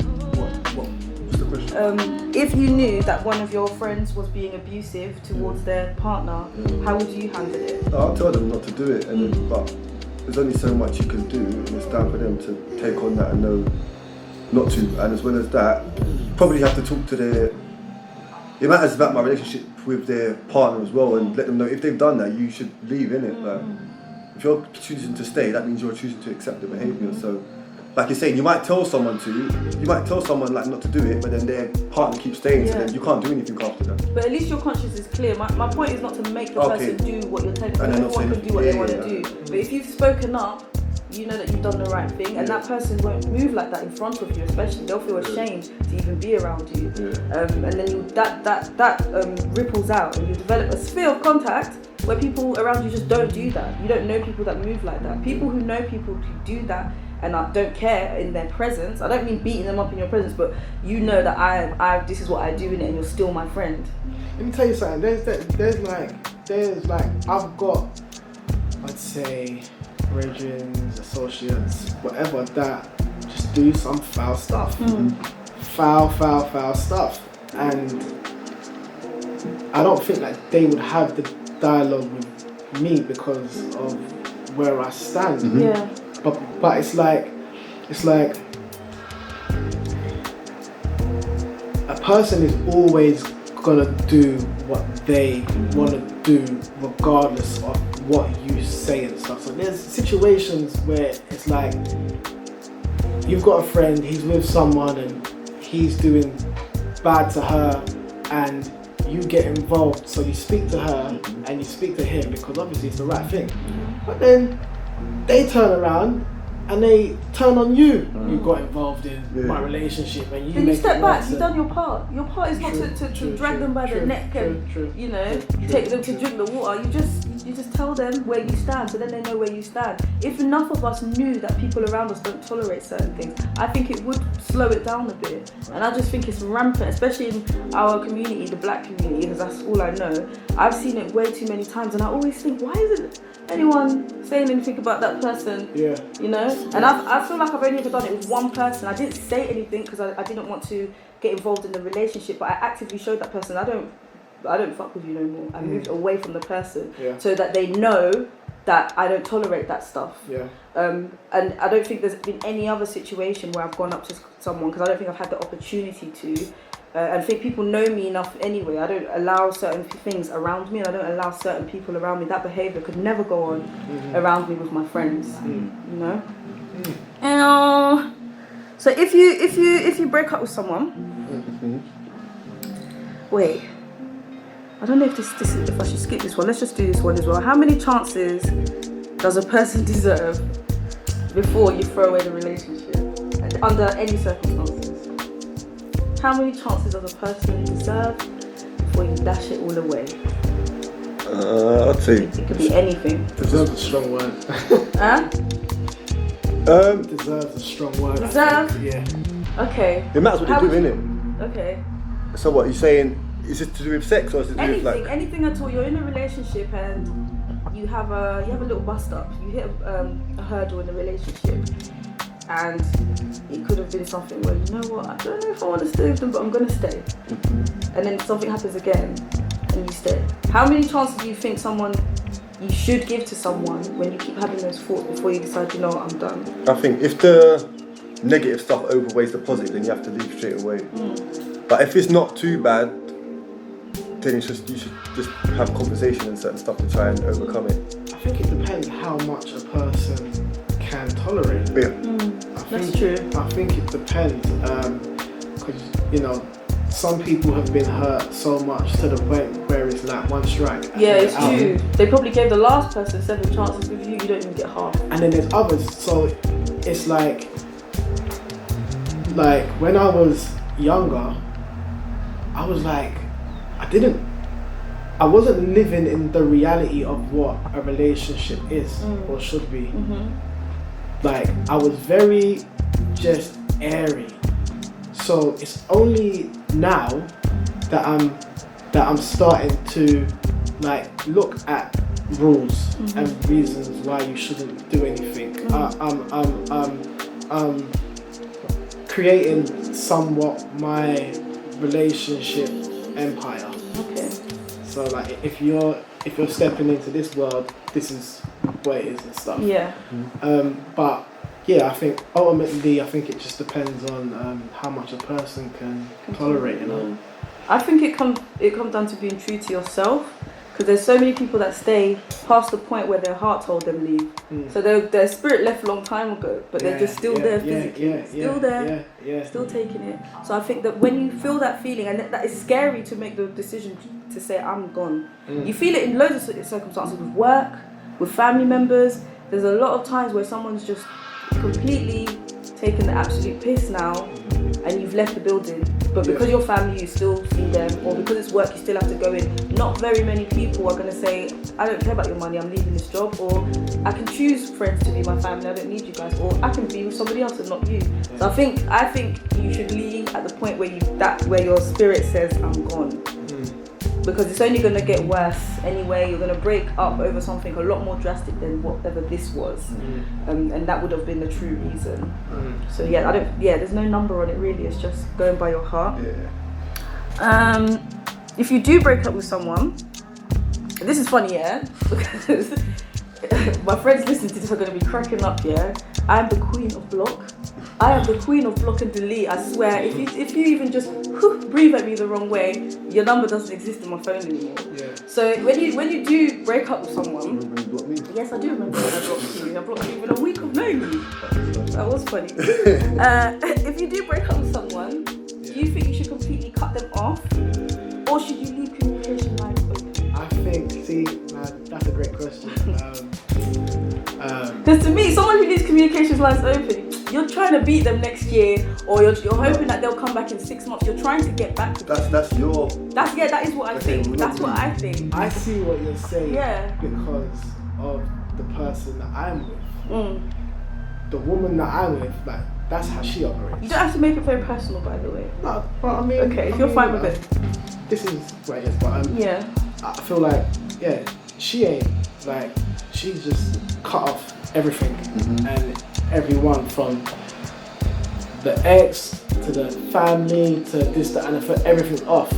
If you knew that one of your friends was being abusive towards their partner, how would you handle it? I'll tell them not to do it, and then, but there's only so much you can do, and it's down for them to take on that and know not to. And as well as that, probably have to talk to their. It matters about my relationship with their partner as well, and let them know if they've done that, you should leave, innit? Like, if you're choosing to stay, that means you're choosing to accept the behaviour. So, like you're saying, you might tell someone like not to do it, but then their partner keeps staying, so then you can't do anything after that. But at least your conscience is clear. My point is not to make the person do what you're telling them. Everyone can do what they want to do. But if you've spoken up, you know that you've done the right thing, and that person won't move like that in front of you, especially. They'll feel ashamed to even be around you. And then that ripples out, and you develop a sphere of contact where people around you just don't do that. You don't know people that move like that. People who know people who do that and don't care in their presence. I don't mean beating them up in your presence, but you know that I this is what I do in it, and you're still my friend. Let me tell you something. There's like I've got, I'd say, brethrens, associates, whatever, that just do some foul stuff. Foul stuff. And I don't think that they would have the dialogue with me because of where I stand. But it's like a person is always gonna do what they wanna do regardless of what you say and stuff. So there's situations where it's like you've got a friend, he's with someone and he's doing bad to her, and you get involved, so you speak to her and you speak to him because obviously it's the right thing. But then they turn around and they turn on you. You got involved in my relationship, and you step back. You've done your part. Your part is not to drag them by the neck and take them to drink the water. You just tell them where you stand, so then they know where you stand. If enough of us knew that people around us don't tolerate certain things, I think it would slow it down a bit. And I just think it's rampant, especially in our community, the black community, because that's all I know. I've seen it way too many times, and I always think, why isn't anyone saying anything about that person? You know? And I feel like I've only ever done it with one person. I didn't say anything because I didn't want to get involved in the relationship, but I actively showed that person I don't fuck with you no more. I moved away from the person so that they know that I don't tolerate that stuff. And I don't think there's been any other situation where I've gone up to someone, because I don't think I've had the opportunity to. I think people know me enough anyway. I don't allow certain things around me, and I don't allow certain people around me. That behaviour could never go on around me with my friends. You know. So if you break up with someone, wait. I don't know if this if I should skip this one. Let's just do this one as well. How many chances does a person deserve before you throw away the relationship, under any circumstances? How many chances does a person deserve before you dash it all away? I'd say it could be anything. Deserve a strong word. Deserves a strong word. Deserve? Yeah. Okay. It matters what they do, innit? Okay. So what, you're saying, is it to do with sex or is it to do with like... Anything at all. You're in a relationship and you have a little bust up. You hit a hurdle in the relationship, and it could have been something where, you know what, I don't know if I want to stay with them, but I'm gonna stay. And then something happens again and you stay. How many chances do you think you should give to someone when you keep having those thoughts before you decide, you know what, I'm done? I think if the negative stuff overweighs the positive, then you have to leave straight away. But if it's not too bad, then you should just have conversation and certain stuff to try and overcome it. I think it depends how much a person can tolerate. That's true. I think it depends, because some people have been hurt so much to the point where it's like one strike. Yeah, it's true. They probably gave the last person 7 chances with you. You don't even get half. And then there's others. So it's like when I was younger, I was like, I wasn't living in the reality of what a relationship is or should be. Like, I was very just airy. So it's only now that I'm starting to like look at rules and reasons why you shouldn't do anything. I'm creating somewhat my relationship empire. Okay. So like if you're stepping into this world, this is what it is and stuff. Yeah. But yeah, I think ultimately it just depends on how much a person can tolerate, you know. I think it comes down to being true to yourself, because there's so many people that stay past the point where their heart told them leave. So their spirit left a long time ago, but they're just still there physically, still taking it. So I think that when you feel that feeling, and that is scary to make the decision to say I'm gone. You feel it in loads of circumstances, with work, with family members. There's a lot of times where someone's just completely taken the absolute piss now, and you've left the building, but because you're family, you still see them, or because it's work, you still have to go in. Not very many people are going to say, I don't care about your money, I'm leaving this job, or I can choose friends to be my family, I don't need you guys, or I can be with somebody else and not you. So I think you should leave at the point where your spirit says I'm gone. Because it's only going to get worse anyway. You're going to break up over something a lot more drastic than whatever this was, and that would have been the true reason. So there's no number on it really. It's just going by your heart. If you do break up with someone, this is funny, because my friends listening to this are going to be cracking up. I'm the queen of block. I am the queen of block and delete. I swear, if you even just breathe at me the wrong way, your number doesn't exist in my phone anymore. So when you do break up with someone, yes, I do remember when I blocked you. I blocked you within a week of knowing you. That was funny. If you do break up with someone, do you think you should completely cut them off, or should you leave communication lines open? I think, that's a great question. Because to me, someone who leaves communication lines open, you're trying to beat them next year, or you're hoping that they'll come back in 6 months. You're trying to get back to them. That is what I think. That's what I think. I see what you're saying. Yeah. Because of the person that I'm with. The woman that I'm with, like, that's how she operates. You don't have to make it very personal, by the way. No, but I mean, okay, if you're fine with it. This is what it is, but I feel like, she ain't, like, she's just cut off everything and everyone, from the ex to the family to this, that, and for everything off.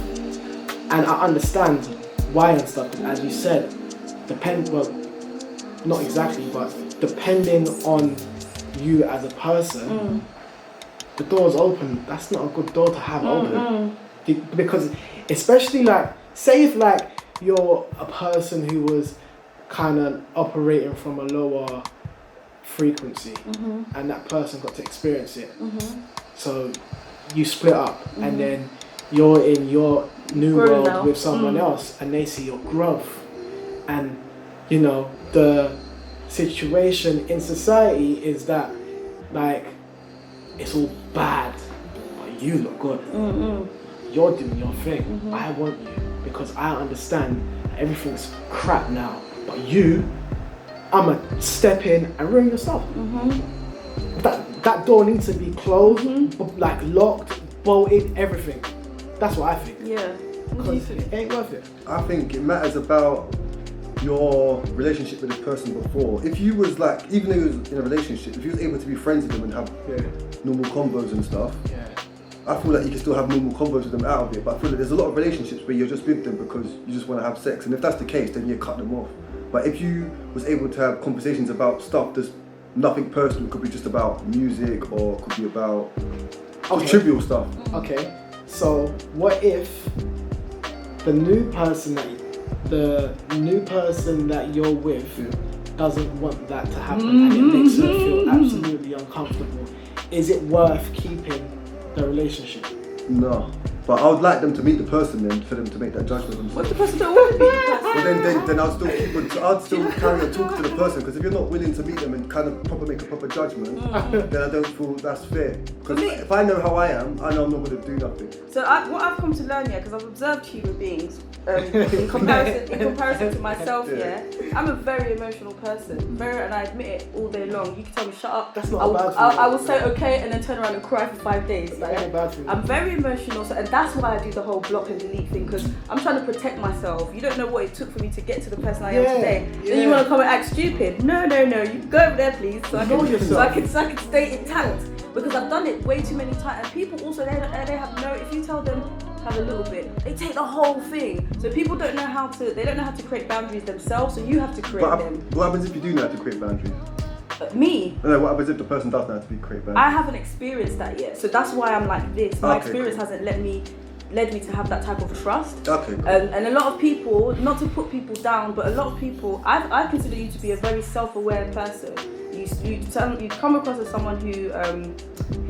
And I understand why and stuff. As you said, not exactly, but depending on you as a person, the door's open. That's not a good door to have open, because especially like, say if like you're a person who was kind of operating from a lower frequency, and that person got to experience it. So you split up, and then you're in your new world now with someone else, and they see your growth. And you know, the situation in society is that, like, it's all bad, but you look good. You're doing your thing. I want you because I understand everything's crap now, but I'ma step in and ruin yourself. That door needs to be closed, like locked, bolted, everything. That's what I think. Yeah. Because it ain't worth it. I think it matters about your relationship with this person before. If you was like, even though you was in a relationship, if you was able to be friends with them and have normal convos and stuff, I feel like you can still have normal convos with them out of it. But I feel like there's a lot of relationships where you're just with them because you just want to have sex, and if that's the case, then you cut them off. But if you was able to have conversations about stuff that's nothing personal, it could be just about music, or it could be about trivial stuff. Okay, so what if the new person that you're with doesn't want that to happen, and it makes her feel absolutely uncomfortable? Is it worth keeping the relationship? No. But I would like them to meet the person then, for them to make that judgment themselves. What, the person don't want to meet the person? Well, then I'd still carry on talking to the person, because if you're not willing to meet them and kind of make a proper judgment, then I don't feel that's fair. Because if I know how I am, I know I'm not going to do nothing. So what I've come to learn because I've observed human beings in comparison to myself, I'm a very emotional person, and I admit it all day long. You can tell me shut up. That's not a bad thing. I will say okay and then turn around and cry for 5 days. Like, not a bad thing. I'm very emotional, and that's why I do the whole block and delete thing, because I'm trying to protect myself. You don't know what it took for me to get to the person I am today. Then you want to come and act stupid. No, you go over there please, so I can stay intact. because I've done it way too many times. And people also, they have no, if you tell them have a little bit, they take the whole thing. So people don't know how to create boundaries themselves, so you have to create them. What happens if you do know how to create boundaries? Me? No, what happens if the person does know how to create boundaries? I haven't experienced that yet, so that's why I'm like this. My experience hasn't led me to have that type of trust. Okay, cool. And a lot of people, not to put people down, but a lot of people, I consider you to be a very self-aware person. You come across as someone who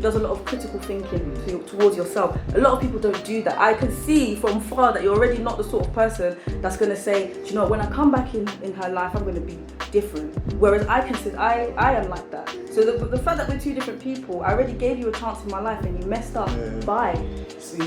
does a lot of critical thinking towards yourself. A lot of people don't do that. I can see from far that you're already not the sort of person that's going to say, do you know, when I come back in her life, I'm going to be different. Whereas I consider I am like that. So the fact that we're two different people, I already gave you a chance in my life and you messed up. Bye.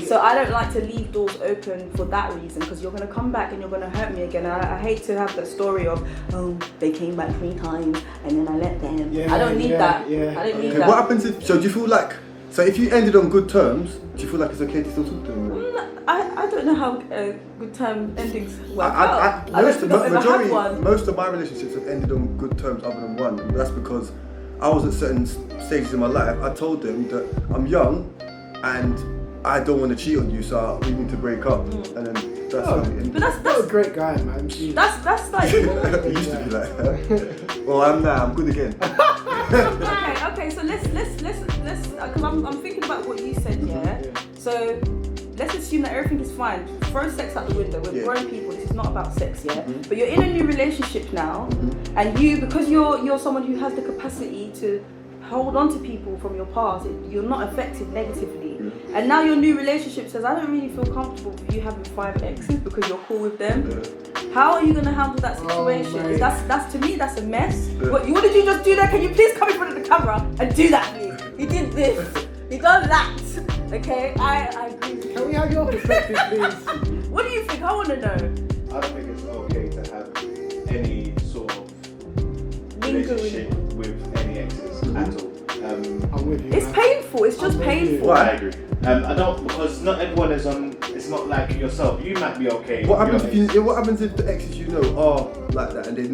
So I don't like to leave doors open for that reason, because you're going to come back and you're going to hurt me again. I hate to have that story of, oh, they came back 3 times and then I let them. I don't need that. I don't need that. What happens if, so do you feel like, so if you ended on good terms, do you feel like it's okay to still talk to them? I don't know how good term endings work out. Most of my relationships have ended on good terms other than one. And that's because I was at certain stages in my life. I told them that I'm young and I don't want to cheat on you, so we need to break up. And then that's how it ended. But that's a great guy, man. That's like... It used to be like that. Well, I'm good again. Okay, so let's because I'm thinking about what you said, yeah? So let's assume that everything is fine. Throw sex out the window. We're grown people. This is not about sex, yeah? But you're in a new relationship now, and because you're someone who has the capacity to hold on to people from your past, you're not affected negatively. And now your new relationship says, I don't really feel comfortable with you having 5 exes because you're cool with them. How are you going to handle that situation? That's to me, that's a mess. What did you just do there? Can you please come in front of the camera and do that, please? He did this. He done that. Okay, I agree. Can we have your perspective, please? What do you think? I want to know. I don't think it's okay to have any sort of relationship with any exes at all. I'm with you. It's painful. It's just painful. Well, I agree. I don't, because not everyone is on. It's not like yourself. You might be okay. What happens if the exes you know are like that and they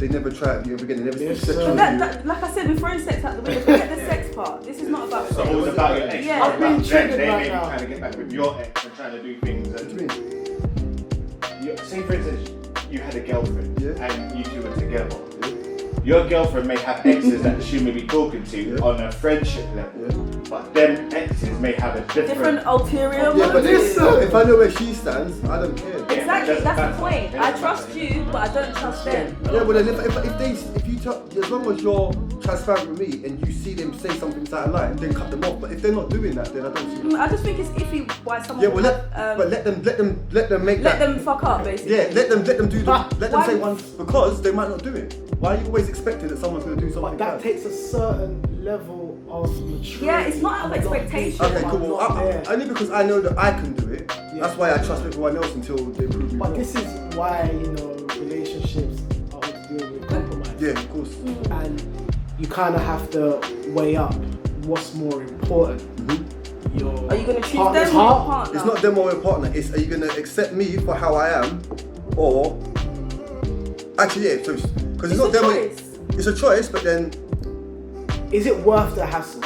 never try it again? They never speak sexually. Like I said, we're throwing sex out the window. Forget the sex part. This is not about sex. So it was about your ex. Yeah. I'm being triggered they right may be now. trying to get back with your ex and trying to do things. What do you mean? Say for instance, you had a girlfriend and you two were together. Yeah. Your girlfriend may have exes that she may be talking to on a friendship level, but them exes may have a different ulterior Yeah, but motive. if I know where she stands, I don't care. Exactly, that's the point. I trust you, but I don't trust them. Yeah, well then if you tell, as long as you're transparent with me and you see them say something that's out of line, then cut them off. But if they're not doing that, then I don't see. I just think it's iffy why someone. Yeah, well let them make let that. them fuck up basically. Yeah, let them do the. Let them why say one because they might not do it. Why are you always expecting that someone's going to do something? But that takes a certain level of maturity. Yeah, it's not out of expectation. Okay, cool. Well, only because I know that I can do it. That's why I trust everyone else until they prove me But wrong. this is why, relationships are to deal with compromise. Yeah, of course. And you kind of have to weigh up what's more important. Are you going to choose them or your partner? It's not them or your partner. It's, are you going to accept me for how I am, or actually, yeah, because it's not them. It's a choice, but then is it worth the hassle?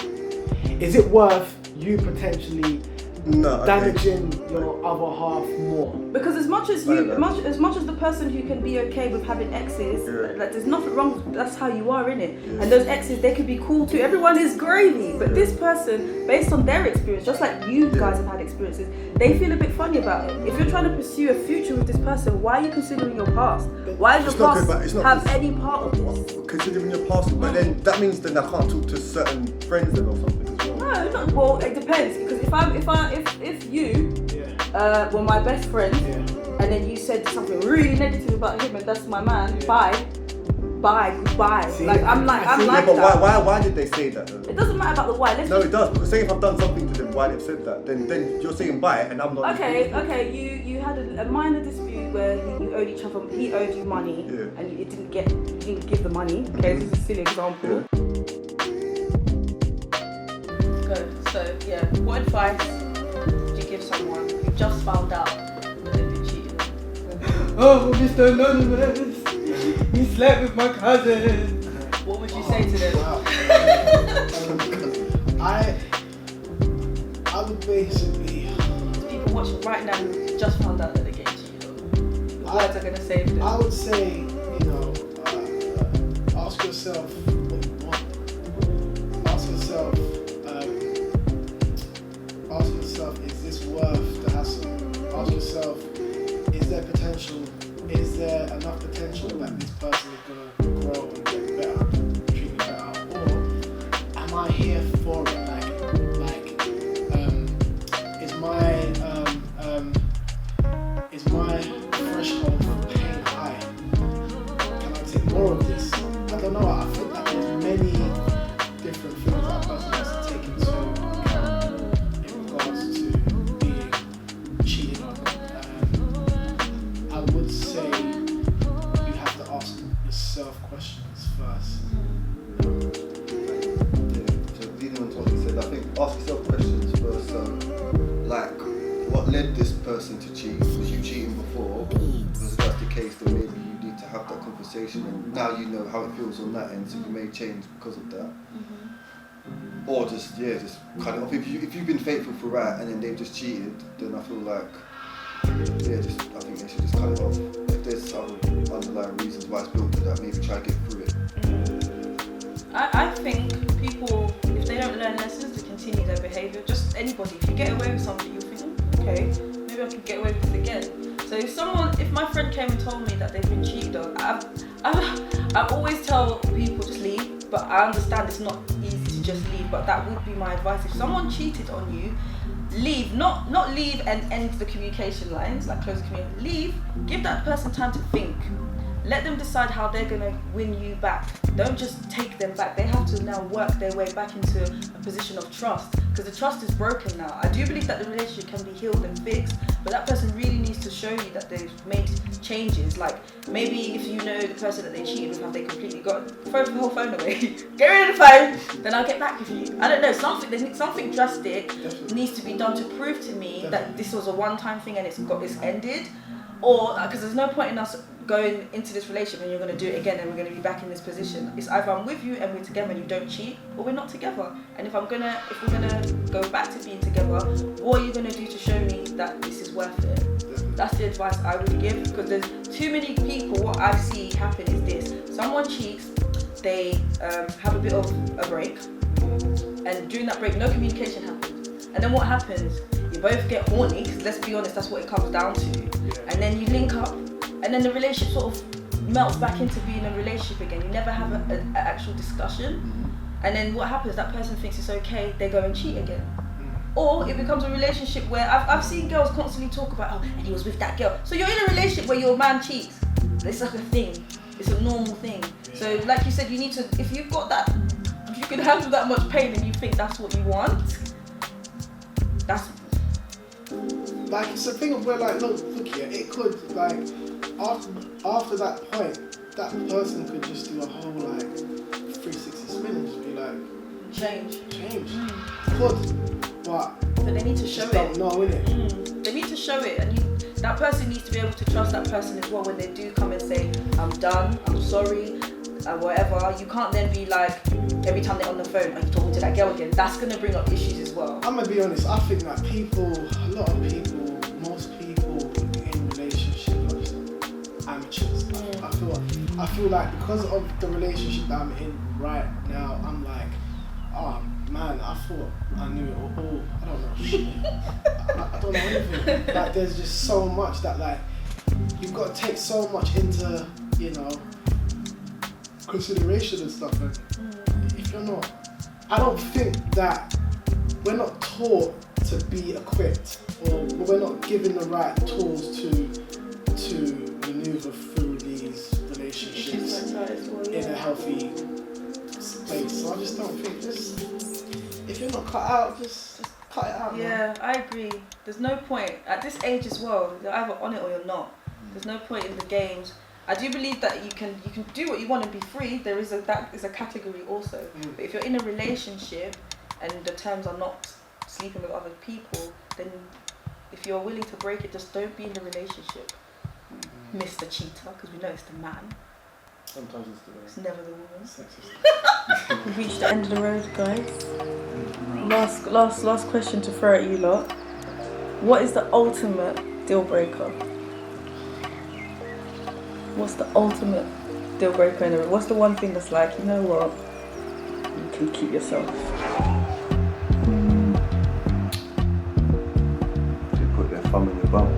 Is it worth you potentially damaging your other half more? Because as much as the person who can be okay with having exes, like there's nothing wrong. That's how you are, innit? And those exes, they could be cool too. Everyone is gravy, but this person, based on their experience, just like you guys have had experiences, they feel a bit funny about it. If you're trying to pursue a future with this person, why are you considering your past? Why does your past have any part of this? Considering your past, but then that means then I can't talk to certain friends then or something as well. No, not well. It depends, because if you were my best friend and then you said something really negative about him and that's my man, bye, goodbye. See, like I'm like but that. why did they say that though? It doesn't matter about the why. No, it does, because say if I've done something to them, why they've said that, then you're saying bye and I'm not. Okay. You had a minor dispute where you owed each other. He owed you money and you didn't give the money. Okay, this is a silly example. Good. So yeah, what advice would you give someone who just found out that they've been cheating? Oh, Mr. Anonymous, he slept with my cousin. What would you say to them? I would basically. People watching right now who just found out that they're getting cheated on. The words are going to save them. I would say, ask yourself what you want. Ask yourself, is this worth the hassle? Ask yourself, is there potential? Is there enough potential that this person is going to grow and get better, treat me better? Or am I here for it? Is my threshold for pain high? Can I take more of this? I don't know. I think that there's many different things that a person has to take into account in regards to being cheated on. I would say you have to ask yourself questions first. So leading on to what you said, I think ask yourself questions first. So, like, what led this person to cheat? Was you cheating before? Was that's the case, then maybe you need to have that conversation, and now you know how it feels on that end, so you may change because of that. Or just cut it off. If you've been faithful throughout and then they've just cheated, then I feel like I think they should just cut it off. If there's other underlying reasons why it's built to that, maybe try to get through it. I think people, if they don't learn lessons, to continue their behaviour. Just anybody, if you get away with something, you'll think, okay, maybe I could get away with it again. So if my friend came and told me that they've been cheated on, I always tell people just leave, but I understand it's not easy to just leave, but that would be my advice. If someone cheated on you, leave, not leave and end the communication lines, like close the communication, leave, give that person time to think. Let them decide how they're going to win you back. Don't just take them back. They have to now work their way back into a position of trust, because the trust is broken now. I do believe that the relationship can be healed and fixed, but that person really needs to show you that they've made changes. Like, maybe if you know the person that they cheated with, have they completely throw the whole phone away, get rid of the phone, then I'll get back with you. I don't know, something drastic needs to be done to prove to me that this was a one-time thing and it's ended. Or, because there's no point in us going into this relationship and you're going to do it again and we're going to be back in this position. It's either I'm with you and we're together and you don't cheat, or we're not together. And if we're gonna go back to being together, what are you going to do to show me that this is worth it? That's the advice I would give, because there's too many people. What I see happen is this: someone cheats, they have a bit of a break, and during that break, no communication happens. And then what happens? You both get horny, because let's be honest, that's what it comes down to. And then you link up, and then the relationship sort of melts back into being a relationship again. You never have an actual discussion. And then what happens? That person thinks it's okay, they go and cheat again. Or it becomes a relationship where I've seen girls constantly talk about, oh, and he was with that girl. So you're in a relationship where your man cheats. It's like a thing. It's a normal thing. So like you said, you need to, if you can handle that much pain and you think that's what you want, that's... Like, it's a thing of where, like, look here, it could, like, after that point, that person could just do a whole, like, 360 spin and just be like... Change. Could, but they need to show it. Don't know, innit? They need to show it, and that person needs to be able to trust that person as well when they do come and say, I'm done, I'm sorry, whatever. You can't then be like, every time they're on the phone, are you talking to that girl again? That's going to bring up issues as well. I'm going to be honest, I think that most people in relationships are just amateurs. I feel like because of the relationship that I'm in right now, I'm like, oh man, I thought I knew it all. I don't know shit. I don't know anything. Like, there's just so much that, like, you've got to take so much into, consideration and stuff. And if you're not, I don't think that we're not taught to be equipped, or we're not given the right tools to maneuver through these relationships in a healthy space. So I just don't think if you're not cut out, just cut it out. Yeah, man. I agree. There's no point at this age as well. You're either on it or you're not. There's no point in the games. I do believe that you can do what you want and be free. That is a category also. But if you're in a relationship and the terms are not sleeping with other people, then if you're willing to break it, just don't be in the relationship, Mr. Cheater, because we know it's the man. Sometimes it's the man. It's never the woman. We've reached the end of the road, guys. Last question to throw at you lot. What is the ultimate deal breaker? What's the ultimate deal breaker in a... What's the one thing that's like, you know what? You can keep yourself. You put their thumb in your bum.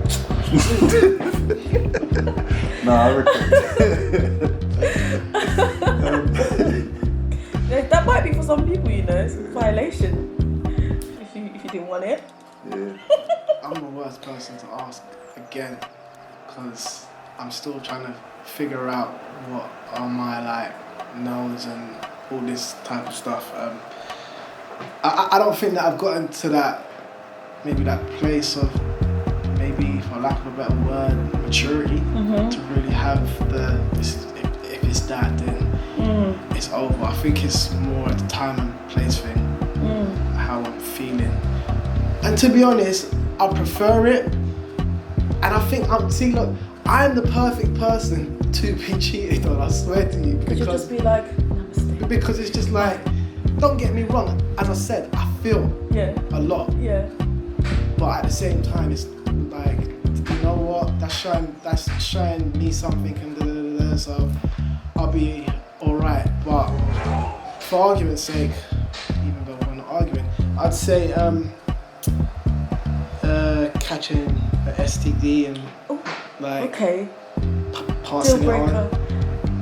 Nah, I reckon. That might be for some people, you know. It's a violation. If you didn't want it. Yeah. I'm the worst person to ask again, because I'm still trying to figure out what are my like no's and all this type of stuff. I don't think that I've gotten to that, maybe that place of, maybe for lack of a better word, maturity, to really have if it's that, then it's over. I think it's more a time and place thing, how I'm feeling. And to be honest, I prefer it. And I think, I'm the perfect person to be cheated on, I swear to you. Could you just be like, namaste? Because it's just like, don't get me wrong, as I said, I feel a lot. Yeah. But at the same time, it's like, you know what, that's showing me something and so I'll be alright. But for argument's sake, even though we're not arguing, I'd say catching an STD and passing it on.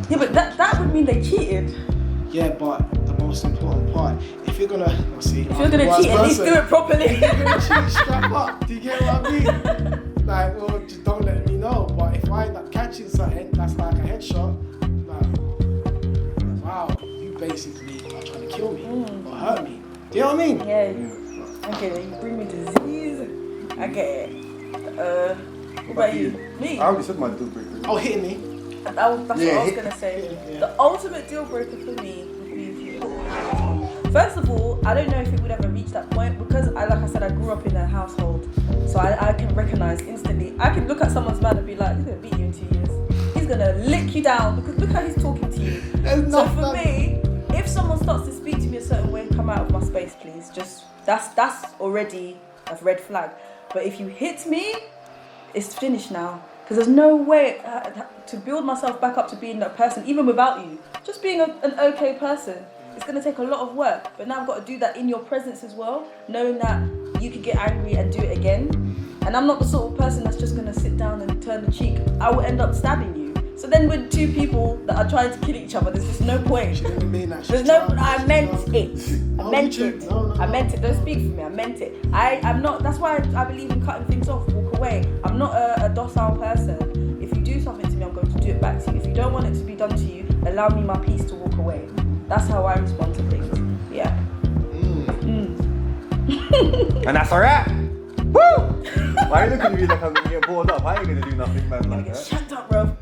Yeah, but that would mean they cheated. Yeah, but the most important part, if you're gonna cheat, at least do it properly. If you're gonna cheat, strap up. Do you get what I mean? Like, well, just don't let me know. But if I end up catching something that's like a headshot, like, wow, you basically are trying to kill me or hurt me. Do you know what I mean? Yeah. Okay, then you bring me disease. I get it. What about you? Me? I already said my deal breaker. Oh, hitting me. That's what I was gonna say. Yeah. The ultimate deal breaker for me would be if you... First of all, I don't know if it would ever reach that point because, like I said, I grew up in a household, so I can recognize instantly. I can look at someone's man and be like, he's gonna beat you in 2 years. He's gonna lick you down because look how he's talking to you. So for me, if someone starts to speak to me a certain way, come out of my space, please. Just that's already a red flag. But if you hit me, it's finished now. Because there's no way to build myself back up to being that person, even without you. Just being an okay person. It's going to take a lot of work. But now I've got to do that in your presence as well, knowing that you could get angry and do it again. And I'm not the sort of person that's just going to sit down and turn the cheek. I will end up stabbing you. So then with two people that are trying to kill each other, there's just no point. She didn't mean that. There's no, I meant it. I meant it. No. I meant it. Don't speak for me. I meant it. I'm not, that's why I believe in cutting things off, walk away. I'm not a docile person. If you do something to me, I'm going to do it back to you. If you don't want it to be done to you, allow me my peace to walk away. That's how I respond to things. Yeah. And that's alright. Woo! Why are you looking at me like I'm gonna get bored up? I ain't gonna do nothing, man, like that. Shut up, bro.